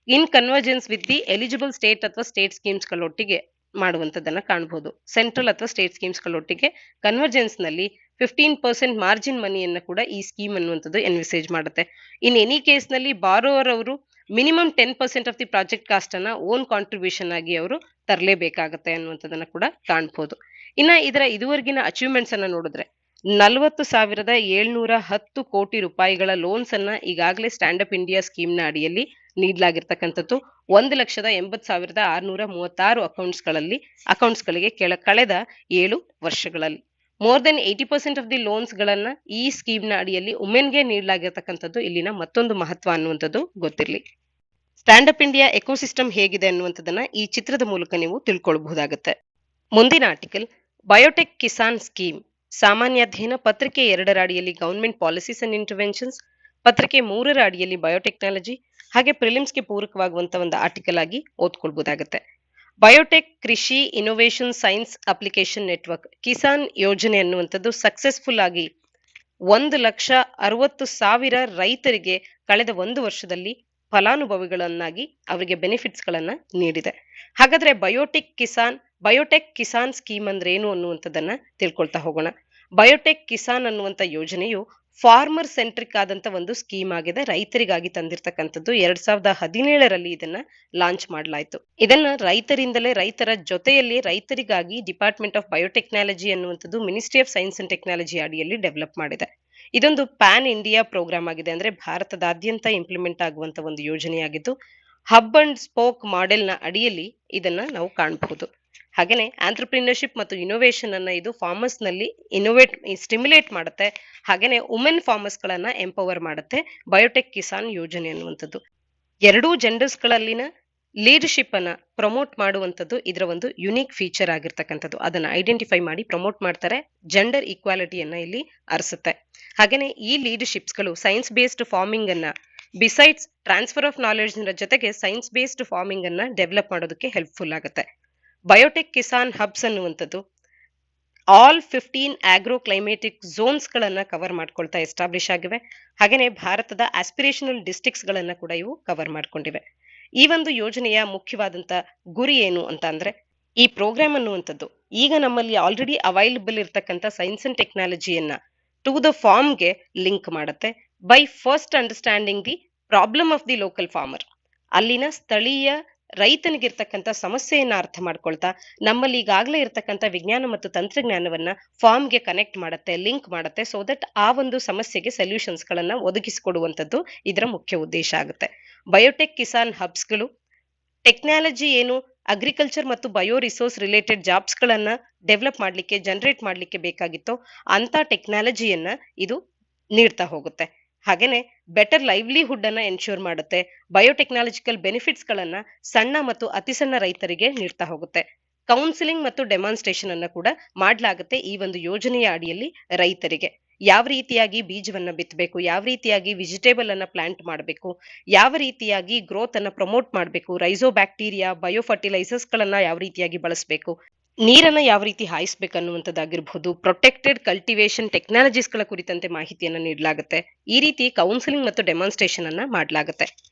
in convergence with the eligible state ಅಥವಾ ಸ್ಟೇಟ್ ಸ್ಕೀಮ್ಸ್ ಗಳೊಟ್ಟಿಗೆ ಮಾಡುವಂತದನ್ನ ಕಾಣಬಹುದು. ಸೆಂಟ್ರಲ್ ಅಥವಾ ಸ್ಟೇಟ್ ಸ್ಕೀಮ್ಸ್ ಗಳೊಟ್ಟಿಗೆ ಕನ್ವರ್ಜೆನ್ಸ್ ನಲ್ಲಿ 15% ಮಾರ್ಜಿನ್ ಮನಿಯನ್ನ ಕೂಡ ಈ ಸ್ಕೀಮ್ ಅನ್ನುವಂಥದ್ದು ಎನ್ವಿಸೇಜ್ ಮಾಡುತ್ತೆ. ಇನ್ ಎನಿ ಕೇಸ್ ನಲ್ಲಿ ಬಾರೋವರ್ ಅವರು minimum 10% of the project cost ಅನ್ನ ಓನ್ ಕಾಂಟ್ರಿಬ್ಯೂಷನ್ ಆಗಿ ಅವರು ತರಲೇಬೇಕಾಗತ್ತೆ ಅನ್ನುವಂಥದ್ದನ್ನ ಕೂಡ ಕಾಣ್ಬೋದು. ಇನ್ನ ಇದರ ಇದುವರೆಗಿನ ಅಚೀವ್ಮೆಂಟ್ಸ್ ಅನ್ನ ನೋಡಿದ್ರೆ 40,710 ಕೋಟಿ ರೂಪಾಯಿಗಳ ಲೋನ್ಸ್ ಅನ್ನ ಈಗಾಗಲೇ ಸ್ಟ್ಯಾಂಡ್ ಅಪ್ ಇಂಡಿಯಾ ಸ್ಕೀಮ್ ನ ಅಡಿಯಲ್ಲಿ ನೀಡಲಾಗಿರ್ತಕ್ಕಂಥದ್ದು 1,80,636 ಅಕೌಂಟ್ಸ್ ಗಳಿಗೆ ಕಳೆದ 7 ವರ್ಷಗಳಲ್ಲಿ. More than 80% of the loans ಗಳನ್ನ ಈ ಸ್ಕೀಮ್ ನ ಅಡಿಯಲ್ಲಿ ವುಮೆನ್ಗೆ ನೀಡಲಾಗಿರ್ತಕ್ಕಂಥದ್ದು ಇಲ್ಲಿನ ಮತ್ತೊಂದು ಮಹತ್ವ ಅನ್ನುವಂಥದ್ದು ಗೊತ್ತಿರಲಿ. ಸ್ಟ್ಯಾಂಡ್ ಅಪ್ ಇಂಡಿಯಾ ಎಕೋಸಿಸ್ಟಮ್ ಹೇಗಿದೆ ಅನ್ನುವಂಥದ್ದನ್ನ ಈ ಚಿತ್ರದ ಮೂಲಕ ನೀವು ತಿಳ್ಕೊಳ್ಬಹುದಾಗುತ್ತೆ. ಮುಂದಿನ ಆರ್ಟಿಕಲ್ ಬಯೋಟೆಕ್ ಕಿಸಾನ್ ಸ್ಕೀಮ್. ಸಾಮಾನ್ಯಾಧ್ಯಯನ ಪತ್ರಿಕೆ 2ರ ಅಡಿಯಲ್ಲಿ ಗವರ್ಮೆಂಟ್ ಪಾಲಿಸೀಸ್ ಅಂಡ್ ಇಂಟರ್ವೆನ್ಷನ್ಸ್, ಪತ್ರಿಕೆ 3ರ ಅಡಿಯಲ್ಲಿ ಬಯೋಟೆಕ್ನಾಲಜಿ, ಹಾಗೆ ಪ್ರಿಲಿಮ್ಸ್ಗೆ ಪೂರಕವಾಗುವಂತ ಒಂದು ಆರ್ಟಿಕಲ್ ಆಗಿ ಓದ್ಕೊಳ್ಬಹುದಾಗುತ್ತೆ. ಬಯೋಟೆಕ್ ಕೃಷಿ innovation science application network Kisan ಯೋಜನೆ ಅನ್ನುವಂಥದ್ದು ಸಕ್ಸೆಸ್ಫುಲ್ ಆಗಿ 1,60,000 ರೈತರಿಗೆ ಕಳೆದ 1 ವರ್ಷದಲ್ಲಿ ಫಲಾನುಭವಿಗಳನ್ನಾಗಿ ಅವರಿಗೆ ಬೆನಿಫಿಟ್ಸ್ ಗಳನ್ನ ನೀಡಿದೆ. ಹಾಗಾದ್ರೆ ಬಯೋಟೆಕ್ ಕಿಸಾನ್ ಸ್ಕೀಮ್ ಅಂದ್ರೆ ಏನು ಅನ್ನುವಂಥದ್ದನ್ನ ತಿಳ್ಕೊಳ್ತಾ ಹೋಗೋಣ. ಬಯೋಟೆಕ್ ಕಿಸಾನ್ ಅನ್ನುವಂಥ ಯೋಜನೆಯು ಫಾರ್ಮರ್ ಸೆಂಟ್ರಿಕ್ ಆದಂತ ಒಂದು ಸ್ಕೀಮ್ ಆಗಿದೆ. ರೈತರಿಗಾಗಿ ತಂದಿರತಕ್ಕಂಥದ್ದು 2017ರಲ್ಲಿ ಇದನ್ನ ಲಾಂಚ್ ಮಾಡಲಾಯಿತು. ಇದನ್ನ ರೈತರ ಜೊತೆಯಲ್ಲಿ ರೈತರಿಗಾಗಿ ಡಿಪಾರ್ಟ್ಮೆಂಟ್ ಆಫ್ ಬಯೋಟೆಕ್ನಾಲಜಿ ಅನ್ನುವಂಥದ್ದು ministry of science and technology ಅಡಿಯಲ್ಲಿ ಡೆವಲಪ್ ಮಾಡಿದೆ. ಇದೊಂದು ಪ್ಯಾನ್ ಇಂಡಿಯಾ ಪ್ರೋಗ್ರಾಮ್ ಆಗಿದೆ, ಅಂದ್ರೆ ಭಾರತದಾದ್ಯಂತ ಇಂಪ್ಲಿಮೆಂಟ್ ಆಗುವಂತ ಒಂದು ಯೋಜನೆಯಾಗಿದ್ದು ಹಬ್ ಅಂಡ್ ಸ್ಪೋಕ್ ಮಾಡೆಲ್ ನ ಅಡಿಯಲ್ಲಿ ಇದನ್ನ ನಾವು ಕಾಣಬಹುದು. ಹಾಗೇನೆ ಆಂಟ್ರಪ್ರಿನರ್ಶಿಪ್ ಮತ್ತು ಇನೋವೇಷನ್ ಅನ್ನ ಇದು ಫಾರ್ಮರ್ಸ್ ನಲ್ಲಿ ಸ್ಟಿಮ್ಯುಲೇಟ್ ಮಾಡುತ್ತೆ. ಹಾಗೇನೆ ವುಮೆನ್ ಫಾರ್ಮರ್ಸ್ ಗಳನ್ನ ಎಂಪವರ್ ಮಾಡುತ್ತೆ ಬಯೋಟೆಕ್ ಕಿಸಾನ್ ಯೋಜನೆ ಅನ್ನುವಂಥದ್ದು. ಎರಡೂ ಜೆಂಡರ್ಸ್ ಗಳಲ್ಲಿನ ಲೀಡರ್ಶಿಪ್ ಅನ್ನ ಪ್ರಮೋಟ್ ಮಾಡುವಂಥದ್ದು ಇದರ ಒಂದು ಯುನೀಕ್ ಫೀಚರ್ ಆಗಿರ್ತಕ್ಕಂಥದ್ದು. ಅದನ್ನ ಐಡೆಂಟಿಫೈ ಮಾಡಿ ಪ್ರಮೋಟ್ ಮಾಡ್ತಾರೆ, ಜೆಂಡರ್ ಈಕ್ವಾಲಿಟಿಯನ್ನ ಇಲ್ಲಿ ಅರಸುತ್ತೆ. ಹಾಗೇನೆ ಈ ಲೀಡರ್ಶಿಪ್ಸ್ ಗಳು ಸೈನ್ಸ್ ಬೇಸ್ಡ್ ಫಾರ್ಮಿಂಗ್ ಅನ್ನ ಬಿಸೈಡ್ಸ್ ಟ್ರಾನ್ಸ್ಫರ್ ಆಫ್ ನಾಲೆಡ್ಜ್ ಜೊತೆಗೆ ಸೈನ್ಸ್ ಬೇಸ್ಡ್ ಫಾರ್ಮಿಂಗ್ ಅನ್ನ ಡೆವಲಪ್ ಮಾಡೋದಕ್ಕೆ ಹೆಲ್ಪ್ಫುಲ್ ಆಗುತ್ತೆ. ಬಯೋಟೆಕ್ ಕಿಸಾನ್ ಹಬ್ಸ್ ಅನ್ನುವಂಥದ್ದು ಆಲ್ 15 ಆಗ್ರೋ ಕ್ಲೈಮೇಟಿಕ್ ಝೋನ್ಸ್ ಗಳನ್ನ ಕವರ್ ಮಾಡ್ಕೊಳ್ತಾ ಎಸ್ಟಾಬ್ಲಿಷ್ ಆಗಿವೆ. ಹಾಗೇನೆ ಭಾರತದ ಆಸ್ಪಿರೇಷನಲ್ ಡಿಸ್ಟ್ರಿಕ್ಟ್ಸ್ ಗಳನ್ನ ಕೂಡ ಇವು ಕವರ್ ಮಾಡ್ಕೊಂಡಿವೆ. ಈ ಒಂದು ಯೋಜನೆಯ ಮುಖ್ಯವಾದಂತ ಗುರಿ ಏನು ಅಂತ ಅಂದ್ರೆ, ಈ ಪ್ರೋಗ್ರಾಮ್ ಅನ್ನುವಂಥದ್ದು ಈಗ ನಮ್ಮಲ್ಲಿ ಆಲ್ರೆಡಿ ಅವೈಲಬಲ್ ಇರತಕ್ಕಂಥ ಸೈನ್ಸ್ ಅಂಡ್ ಟೆಕ್ನಾಲಜಿಯನ್ನ ಟು ದ ಫಾರ್ಮ್ಗೆ ಲಿಂಕ್ ಮಾಡುತ್ತೆ by first understanding the problem of the local farmer. ಅಲ್ಲಿನ ಸ್ಥಳೀಯ ರೈತನಿಗಿರ್ತಕ್ಕಂಥ ಸಮಸ್ಯೆಯನ್ನ ಅರ್ಥ ಮಾಡ್ಕೊಳ್ತಾ ನಮ್ಮಲ್ಲಿ ಈಗಾಗಲೇ ಇರತಕ್ಕಂಥ ವಿಜ್ಞಾನ ಮತ್ತು ತಂತ್ರಜ್ಞಾನವನ್ನ ಫಾರ್ಮ್ಗೆ ಕನೆಕ್ಟ್ ಮಾಡುತ್ತೆ, ಲಿಂಕ್ ಮಾಡುತ್ತೆ. ಸೊ ದಟ್ ಆ ಒಂದು ಸಮಸ್ಯೆಗೆ ಸೊಲ್ಯೂಷನ್ಸ್ ಗಳನ್ನ ಒದಗಿಸಿಕೊಡುವಂಥದ್ದು ಇದರ ಮುಖ್ಯ ಉದ್ದೇಶ ಆಗುತ್ತೆ. ಬಯೋಟೆಕ್ ಕಿಸಾನ್ ಹಬ್ಸ್ ಗಳು ಟೆಕ್ನಾಲಜಿ ಏನು ಅಗ್ರಿಕಲ್ಚರ್ ಮತ್ತು ಬಯೋ ರಿಸೋರ್ಸ್ ರಿಲೇಟೆಡ್ ಜಾಬ್ಸ್ ಗಳನ್ನ ಡೆವಲಪ್ ಮಾಡ್ಲಿಕ್ಕೆ ಜನರೇಟ್ ಮಾಡ್ಲಿಕ್ಕೆ ಬೇಕಾಗಿತ್ತೋ ಅಂತ ಟೆಕ್ನಾಲಜಿಯನ್ನ ಇದು ನೀಡ್ತಾ ಹೋಗುತ್ತೆ. ಹಾಗೇನೆ ಬೆಟರ್ ಲೈವ್ಲಿಹುಡ್ ಅನ್ನ ಎನ್ಶೂರ್ ಮಾಡುತ್ತೆ. ಬಯೋಟೆಕ್ನಾಲಜಿಕಲ್ ಬೆನಿಫಿಟ್ಸ್ ಗಳನ್ನ ಸಣ್ಣ ಮತ್ತು ಅತಿ ಸಣ್ಣ ರೈತರಿಗೆ ನೀಡ್ತಾ ಹೋಗುತ್ತೆ. ಕೌನ್ಸಿಲಿಂಗ್ ಮತ್ತು ಡೆಮಾನ್ಸ್ಟ್ರೇಷನ್ ಅನ್ನ ಕೂಡ ಮಾಡಲಾಗುತ್ತೆ ಈ ಒಂದು ಯೋಜನೆಯ ಅಡಿಯಲ್ಲಿ. ರೈತರಿಗೆ ಯಾವ ರೀತಿಯಾಗಿ ಬೀಜವನ್ನ ಬಿತ್ತಬೇಕು, ಯಾವ ರೀತಿಯಾಗಿ ವೆಜಿಟೇಬಲ್ ಅನ್ನ ಪ್ಲಾಂಟ್ ಮಾಡಬೇಕು, ಯಾವ ರೀತಿಯಾಗಿ ಗ್ರೋತ್ ಅನ್ನ ಪ್ರಮೋಟ್ ಮಾಡಬೇಕು, ರೈಸೋಬ್ಯಾಕ್ಟೀರಿಯಾ ಬಯೋ ಫರ್ಟಿಲೈಸರ್ಸ್ ಗಳನ್ನ ಯಾವ ರೀತಿಯಾಗಿ ಬಳಸಬೇಕು, ನೀರನ್ನ ಯಾವ ರೀತಿ ಹಾಯಿಸಬೇಕನ್ನುವಂಥದ್ದಾಗಿರ್ಬಹುದು, ಪ್ರೊಟೆಕ್ಟೆಡ್ ಕಲ್ಟಿವೇಶನ್ ಟೆಕ್ನಾಲಜೀಸ್ ಗಳ ಕುರಿತಂತೆ ಮಾಹಿತಿಯನ್ನ ನೀಡಲಾಗುತ್ತೆ. ಈ ರೀತಿ ಕೌನ್ಸಿಲಿಂಗ್ ಮತ್ತು ಡೆಮಾನ್ಸ್ಟ್ರೇಷನ್ ಅನ್ನ ಮಾಡಲಾಗುತ್ತೆ.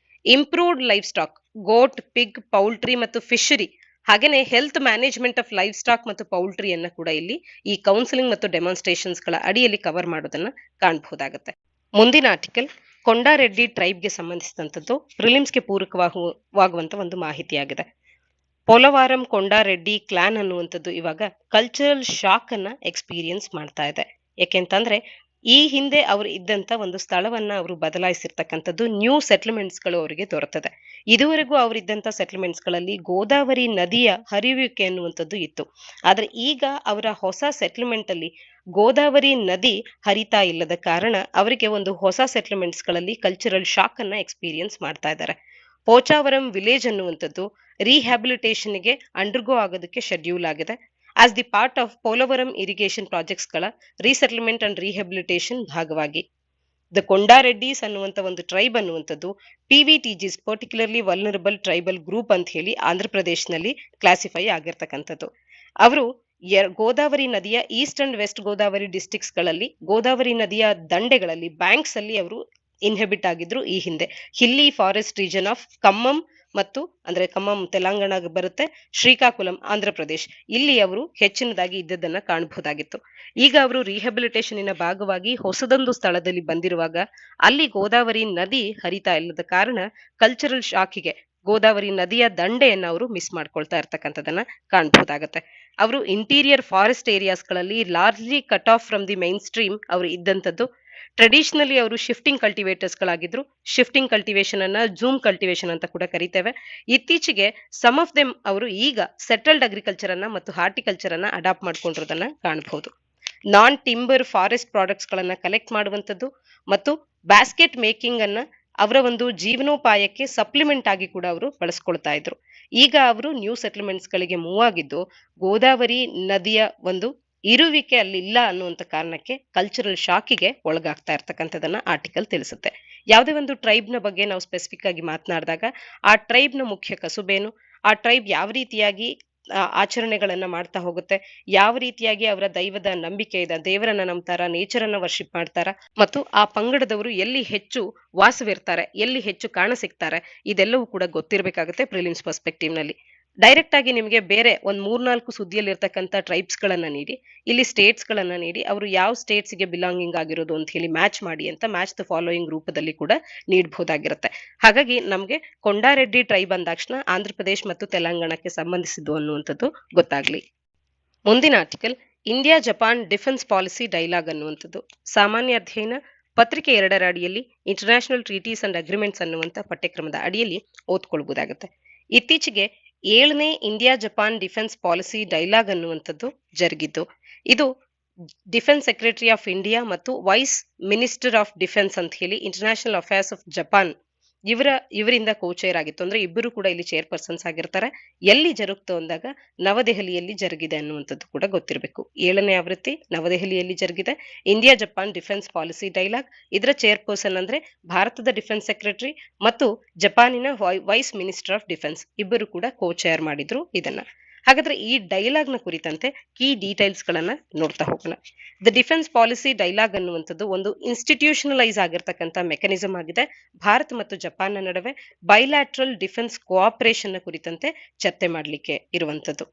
ಇಂಪ್ರೂವ್ಡ್ ಲೈಫ್ ಸ್ಟಾಕ್, ಗೋಟ್, ಪಿಗ್, ಪೌಲ್ಟ್ರಿ ಮತ್ತು ಫಿಶರಿ, ಹಾಗೇನೆ health management of life stock ಮತ್ತು ಪೌಲ್ಟ್ರಿಯನ್ನ ಕೂಡ ಇಲ್ಲಿ ಈ ಕೌನ್ಸಿಲಿಂಗ್ ಮತ್ತು ಡೆಮಾನ್ಸ್ಟ್ರೇಷನ್ಸ್ ಗಳ ಅಡಿಯಲ್ಲಿ ಕವರ್ ಮಾಡೋದನ್ನ ಕಾಣಬಹುದಾಗುತ್ತೆ. ಮುಂದಿನ ಆರ್ಟಿಕಲ್ ಕೊಂಡಾರೆಡ್ಡಿ ಟ್ರೈಬ್ಗೆ ಸಂಬಂಧಿಸಿದಂಥದ್ದು ಪ್ರಿಲಿಮ್ಸ್ಗೆ ಪೂರಕವಾಗುವಂತ ಒಂದು ಮಾಹಿತಿಯಾಗಿದೆ. ಪೋಲವಾರಂ ಕೊಂಡಾರೆಡ್ಡಿ ಕ್ಲಾನ್ ಅನ್ನುವಂಥದ್ದು ಇವಾಗ ಕಲ್ಚರಲ್ ಶಾಕ್ ಅನ್ನ ಎಕ್ಸ್ಪೀರಿಯನ್ಸ್ ಮಾಡ್ತಾ ಇದೆ. ಯಾಕೆಂತಂದ್ರೆ ಈ ಹಿಂದೆ ಅವರು ಇದ್ದಂತ ಒಂದು ಸ್ಥಳವನ್ನ ಅವರು ಬದಲಾಯಿಸಿರ್ತಕ್ಕಂಥದ್ದು ನ್ಯೂ ಸೆಟ್ಲ್ಮೆಂಟ್ಸ್ ಗಳು ಅವರಿಗೆ ದೊರೆತದೆ. ಇದುವರೆಗೂ ಅವರಿದ್ದಂತ ಸೆಟ್ಲ್ಮೆಂಟ್ಸ್ ಗಳಲ್ಲಿ ಗೋದಾವರಿ ನದಿಯ ಹರಿಯುವಿಕೆ ಅನ್ನುವಂಥದ್ದು ಇತ್ತು. ಆದ್ರೆ ಈಗ ಅವರ ಹೊಸ ಸೆಟ್ಲ್ಮೆಂಟ್ ಅಲ್ಲಿ ಗೋದಾವರಿ ನದಿ ಹರಿತಾ ಇಲ್ಲದ ಕಾರಣ ಅವರಿಗೆ ಒಂದು ಹೊಸ ಸೆಟ್ಲ್ಮೆಂಟ್ಸ್ ಗಳಲ್ಲಿ ಕಲ್ಚರಲ್ ಶಾಕ್ ಅನ್ನ ಎಕ್ಸ್ಪೀರಿಯನ್ಸ್ ಮಾಡ್ತಾ ಇದ್ದಾರೆ. ಪೋಚಾವರಂ ವಿಲೇಜ್ ಅನ್ನುವಂಥದ್ದು ರಿಹ್ಯಾಬಿಲಿಟೇಷನ್ಗೆ ಅಂಡರ್ಗೋ ಆಗೋದಕ್ಕೆ ಶೆಡ್ಯೂಲ್ ಆಗಿದೆ. As the part of Polavaram irrigation projects ಗಳ ರೀಸೆಟಲ್ಮೆಂಟ್ ಅಂಡ್ ರಿಹ್ಯಾಬಿಲಿಟೇಷನ್ ಭಾಗವಾಗಿ ದ ಕೊಂಡಾರೆಡ್ಡಿಸ್ ಅನ್ನುವಂಥ ಒಂದು ಟ್ರೈಬ್ ಅನ್ನುವಂಥದ್ದು PVTGs particularly vulnerable tribal group ಅಂತ ಹೇಳಿ ಆಂಧ್ರ ಪ್ರದೇಶನಲ್ಲಿ ಕ್ಲಾಸಿಫೈ ಆಗಿರ್ತಕ್ಕಂಥದ್ದು. ಅವರು ಗೋದಾವರಿ ನದಿಯ east and west Godavari districts ಗಳಲ್ಲಿ ಗೋದಾವರಿ ನದಿಯ ದಂಡೆಗಳಲ್ಲಿ ಬ್ಯಾಂಕ್ಸ್ ಅಲ್ಲಿ ಅವರು ಇನ್ಹೆಬಿಟ್ ಆಗಿದ್ರು. ಈ ಹಿಂದೆ ಹಿಲ್ಲಿ ಫಾರೆಸ್ಟ್ ರೀಜನ್ ಆಫ್ ಕಮ್ಮಂ, ಮತ್ತು ಅಂದ್ರೆ ಖಮ್ಮಂ ತೆಲಂಗಾಣ ಬರುತ್ತೆ, ಶ್ರೀಕಾಕುಲಂ ಆಂಧ್ರ ಪ್ರದೇಶ್, ಇಲ್ಲಿ ಅವರು ಹೆಚ್ಚಿನದಾಗಿ ಇದ್ದದನ್ನ ಕಾಣಬಹುದಾಗಿತ್ತು. ಈಗ ಅವರು ರಿಹ್ಯಾಬಿಲಿಟೇಷನಿನ ಭಾಗವಾಗಿ ಹೊಸದೊಂದು ಸ್ಥಳದಲ್ಲಿ ಬಂದಿರುವಾಗ ಅಲ್ಲಿ ಗೋದಾವರಿ ನದಿ ಹರಿತಾ ಇಲ್ಲದ ಕಾರಣ ಕಲ್ಚರಲ್ ಶಾಕಿಗೆ ಗೋದಾವರಿ ನದಿಯ ದಂಡೆಯನ್ನ ಅವರು ಮಿಸ್ ಮಾಡ್ಕೊಳ್ತಾ ಇರ್ತಕ್ಕಂಥದನ್ನ ಕಾಣಬಹುದಾಗತ್ತೆ. ಅವರು ಇಂಟೀರಿಯರ್ ಫಾರೆಸ್ಟ್ ಏರಿಯಾಸ್ಗಳಲ್ಲಿ largely cut off from the main stream ಅವರು ಇದ್ದಂಥದ್ದು. ಟ್ರೆಡಿಷನಲಿ ಅವರು ಶಿಫ್ಟಿಂಗ್ ಕಲ್ಟಿವೇಟರ್ಸ್ ಗಳಾಗಿದ್ರು. ಶಿಫ್ಟಿಂಗ್ ಕಲ್ಟಿವೇಶನ್ ಅನ್ನ ಜೂಮ್ ಕಲ್ಟಿವೇಶನ್ ಅಂತ ಕೂಡ ಕರಿತೇವೆ. ಇತ್ತೀಚೆಗೆ ಸಮ್ ಆಫ್ ದೆಮ್ ಅವರು ಈಗ ಸೆಟಲ್ಡ್ ಅಗ್ರಿಕಲ್ಚರ್ ಅನ್ನ ಮತ್ತು ಹಾರ್ಟಿಕಲ್ಚರ್ ಅನ್ನ ಅಡಾಪ್ಟ್ ಮಾಡ್ಕೊಂಡಿರೋದನ್ನ ಕಾಣಬಹುದು. ನಾನ್ ಟಿಂಬರ್ ಫಾರೆಸ್ಟ್ ಪ್ರಾಡಕ್ಟ್ಸ್ ಗಳನ್ನ ಕಲೆಕ್ಟ್ ಮಾಡುವಂತದ್ದು ಮತ್ತು ಬ್ಯಾಸ್ಕೆಟ್ ಮೇಕಿಂಗ್ ಅನ್ನ ಅವರ ಒಂದು ಜೀವನೋಪಾಯಕ್ಕೆ ಸಪ್ಲಿಮೆಂಟ್ ಆಗಿ ಕೂಡ ಅವರು ಬಳಸ್ಕೊಳ್ತಾ ಇದ್ರು. ಈಗ ಅವರು ನ್ಯೂ ಸೆಟಲ್ಮೆಂಟ್ಸ್ ಗಳಿಗೆ ಮೂವ್ ಆಗಿದ್ದು ಗೋದಾವರಿ ನದಿಯ ಒಂದು ಇರುವಿಕೆ ಅಲ್ಲಿ ಇಲ್ಲ ಅನ್ನುವಂತ ಕಾರಣಕ್ಕೆ ಕಲ್ಚರಲ್ ಶಾಕಿಗೆ ಒಳಗಾಗ್ತಾ ಇರ್ತಕ್ಕಂಥದನ್ನ ಆರ್ಟಿಕಲ್ ತಿಳಿಸುತ್ತೆ. ಯಾವುದೇ ಒಂದು ಟ್ರೈಬ್ ನ ಬಗ್ಗೆ ನಾವು ಸ್ಪೆಸಿಫಿಕ್ ಆಗಿ ಮಾತನಾಡಿದಾಗ ಆ ಟ್ರೈಬ್ ನ ಮುಖ್ಯ ಕಸುಬೇನು, ಆ ಟ್ರೈಬ್ ಯಾವ ರೀತಿಯಾಗಿ ಆಚರಣೆಗಳನ್ನ ಮಾಡ್ತಾ ಹೋಗುತ್ತೆ, ಯಾವ ರೀತಿಯಾಗಿ ಅವರ ದೈವದ ನಂಬಿಕೆ ಇದೆ, ದೇವರನ್ನ ನಂಬ್ತಾರ, ನೇಚರನ್ನ ವರ್ಷಿಪ್ ಮಾಡ್ತಾರ, ಮತ್ತು ಆ ಪಂಗಡದವರು ಎಲ್ಲಿ ಹೆಚ್ಚು ವಾಸವಿರ್ತಾರೆ, ಎಲ್ಲಿ ಹೆಚ್ಚು ಕಾಣ ಸಿಗ್ತಾರೆ, ಇದೆಲ್ಲವೂ ಕೂಡ ಗೊತ್ತಿರಬೇಕಾಗುತ್ತೆ ಪ್ರಿಲಿಮ್ಸ್ ಪರ್ಸ್ಪೆಕ್ಟಿವ್ ನಲ್ಲಿ. ಡೈರೆಕ್ಟ್ ಆಗಿ ನಿಮಗೆ ಬೇರೆ ಒಂದ್ 3-4 ಸುದ್ದಿಯಲ್ಲಿ ಇರ್ತಕ್ಕಂಥ ಟ್ರೈಬ್ಸ್ ಗಳನ್ನ ನೀಡಿ, ಇಲ್ಲಿ ಸ್ಟೇಟ್ಸ್ ಗಳನ್ನ ನೀಡಿ, ಅವರು ಯಾವ ಸ್ಟೇಟ್ಸ್ ಗೆ ಬಿಲಾಂಗಿಂಗ್ ಆಗಿರೋದು ಅಂತ ಹೇಳಿ ಮ್ಯಾಚ್ ಮಾಡಿ ಅಂತ ಮ್ಯಾಚ್ ದ ಫಾಲೋಯಿಂಗ್ ರೂಪದಲ್ಲಿ ಕೂಡ ನೀಡಬಹುದಾಗಿರುತ್ತೆ. ಹಾಗಾಗಿ ನಮ್ಗೆ ಕೊಂಡಾರೆಡ್ಡಿ ಟ್ರೈಬ್ ಅಂದಾಕ್ಷಣ ಆಂಧ್ರ ಪ್ರದೇಶ್ ಮತ್ತು ತೆಲಂಗಾಣಕ್ಕೆ ಸಂಬಂಧಿಸಿದ್ದು ಅನ್ನುವಂಥದ್ದು ಗೊತ್ತಾಗ್ಲಿ. ಮುಂದಿನ article India Japan defence policy dialogue ಅನ್ನುವಂಥದ್ದು. ಸಾಮಾನ್ಯ ಅಧ್ಯಯನ ಪತ್ರಿಕೆ 2ರ ಅಡಿಯಲ್ಲಿ ಇಂಟರ್ನ್ಯಾಷನಲ್ ಟ್ರೀಟೀಸ್ ಅಂಡ್ ಅಗ್ರಿಮೆಂಟ್ಸ್ ಅನ್ನುವಂಥ ಪಠ್ಯಕ್ರಮದ ಅಡಿಯಲ್ಲಿ ಓದ್ಕೊಳ್ಬಹುದಾಗುತ್ತೆ. ಇತ್ತೀಚೆಗೆ 7ನೇ India Japan defence policy dialogue ಅನ್ನುವಂಥದ್ದು ಜರುಗಿದ್ದು, ಇದು ಡಿಫೆನ್ಸ್ ಸೆಕ್ರೆಟರಿ ಆಫ್ ಇಂಡಿಯಾ ಮತ್ತು ವೈಸ್ ಮಿನಿಸ್ಟರ್ ಆಫ್ ಡಿಫೆನ್ಸ್ ಅಂತ ಹೇಳಿ ಇಂಟರ್ನ್ಯಾಷನಲ್ ಅಫೇರ್ಸ್ ಆಫ್ ಜಪಾನ್ ಇವರಿಂದ ಕೋಚೇರ್ ಆಗಿತ್ತು. ಅಂದ್ರೆ ಇಬ್ಬರು ಕೂಡ ಇಲ್ಲಿ ಚೇರ್ಪರ್ಸನ್ಸ್ ಆಗಿರ್ತಾರೆ. ಎಲ್ಲಿ ಜರುಗ್ತು ಅಂದಾಗ ನವದೆಹಲಿಯಲ್ಲಿ ಜರುಗಿದೆ ಅನ್ನುವಂಥದ್ದು ಕೂಡ ಗೊತ್ತಿರಬೇಕು. 7ನೇ ಆವೃತ್ತಿ ನವದೆಹಲಿಯಲ್ಲಿ ಜರುಗಿದೆ India Japan defence policy dialogue. ಇದರ ಚೇರ್ಪರ್ಸನ್ ಅಂದ್ರೆ ಭಾರತದ ಡಿಫೆನ್ಸ್ ಸೆಕ್ರೆಟರಿ ಮತ್ತು ಜಪಾನಿನ ವೈಸ್ ಮಿನಿಸ್ಟರ್ ಆಫ್ ಡಿಫೆನ್ಸ್ ಇಬ್ಬರು ಕೂಡ ಕೋಚೇರ್ ಮಾಡಿದ್ರು ಇದನ್ನ. ಹಾಗಾದ್ರೆ ಈ ಡೈಲಾಗ್ ನ ಕುರಿತಂತೆ ಕೀ ಡೀಟೇಲ್ಸ್ ಗಳನ್ನ ನೋಡ್ತಾ ಹೋಗೋಣ. ದ ಡಿಫೆನ್ಸ್ ಪಾಲಿಸಿ ಡೈಲಾಗ್ ಅನ್ನುವಂಥದ್ದು ಒಂದು ಇನ್ಸ್ಟಿಟ್ಯೂಷನಲೈಸ್ ಆಗಿರ್ತಕ್ಕಂಥ ಮೆಕಾನಿಸಮ್ ಆಗಿದೆ. ಭಾರತ ಮತ್ತು ಜಪಾನ್ ನ ನಡುವೆ ಬೈಲ್ಯಾಟ್ರಲ್ ಡಿಫೆನ್ಸ್ ಕೋಆಪರೇಷನ್ ನ ಕುರಿತಂತೆ ಚರ್ಚೆ ಮಾಡಲಿಕ್ಕೆ ಇರುವಂತದ್ದು.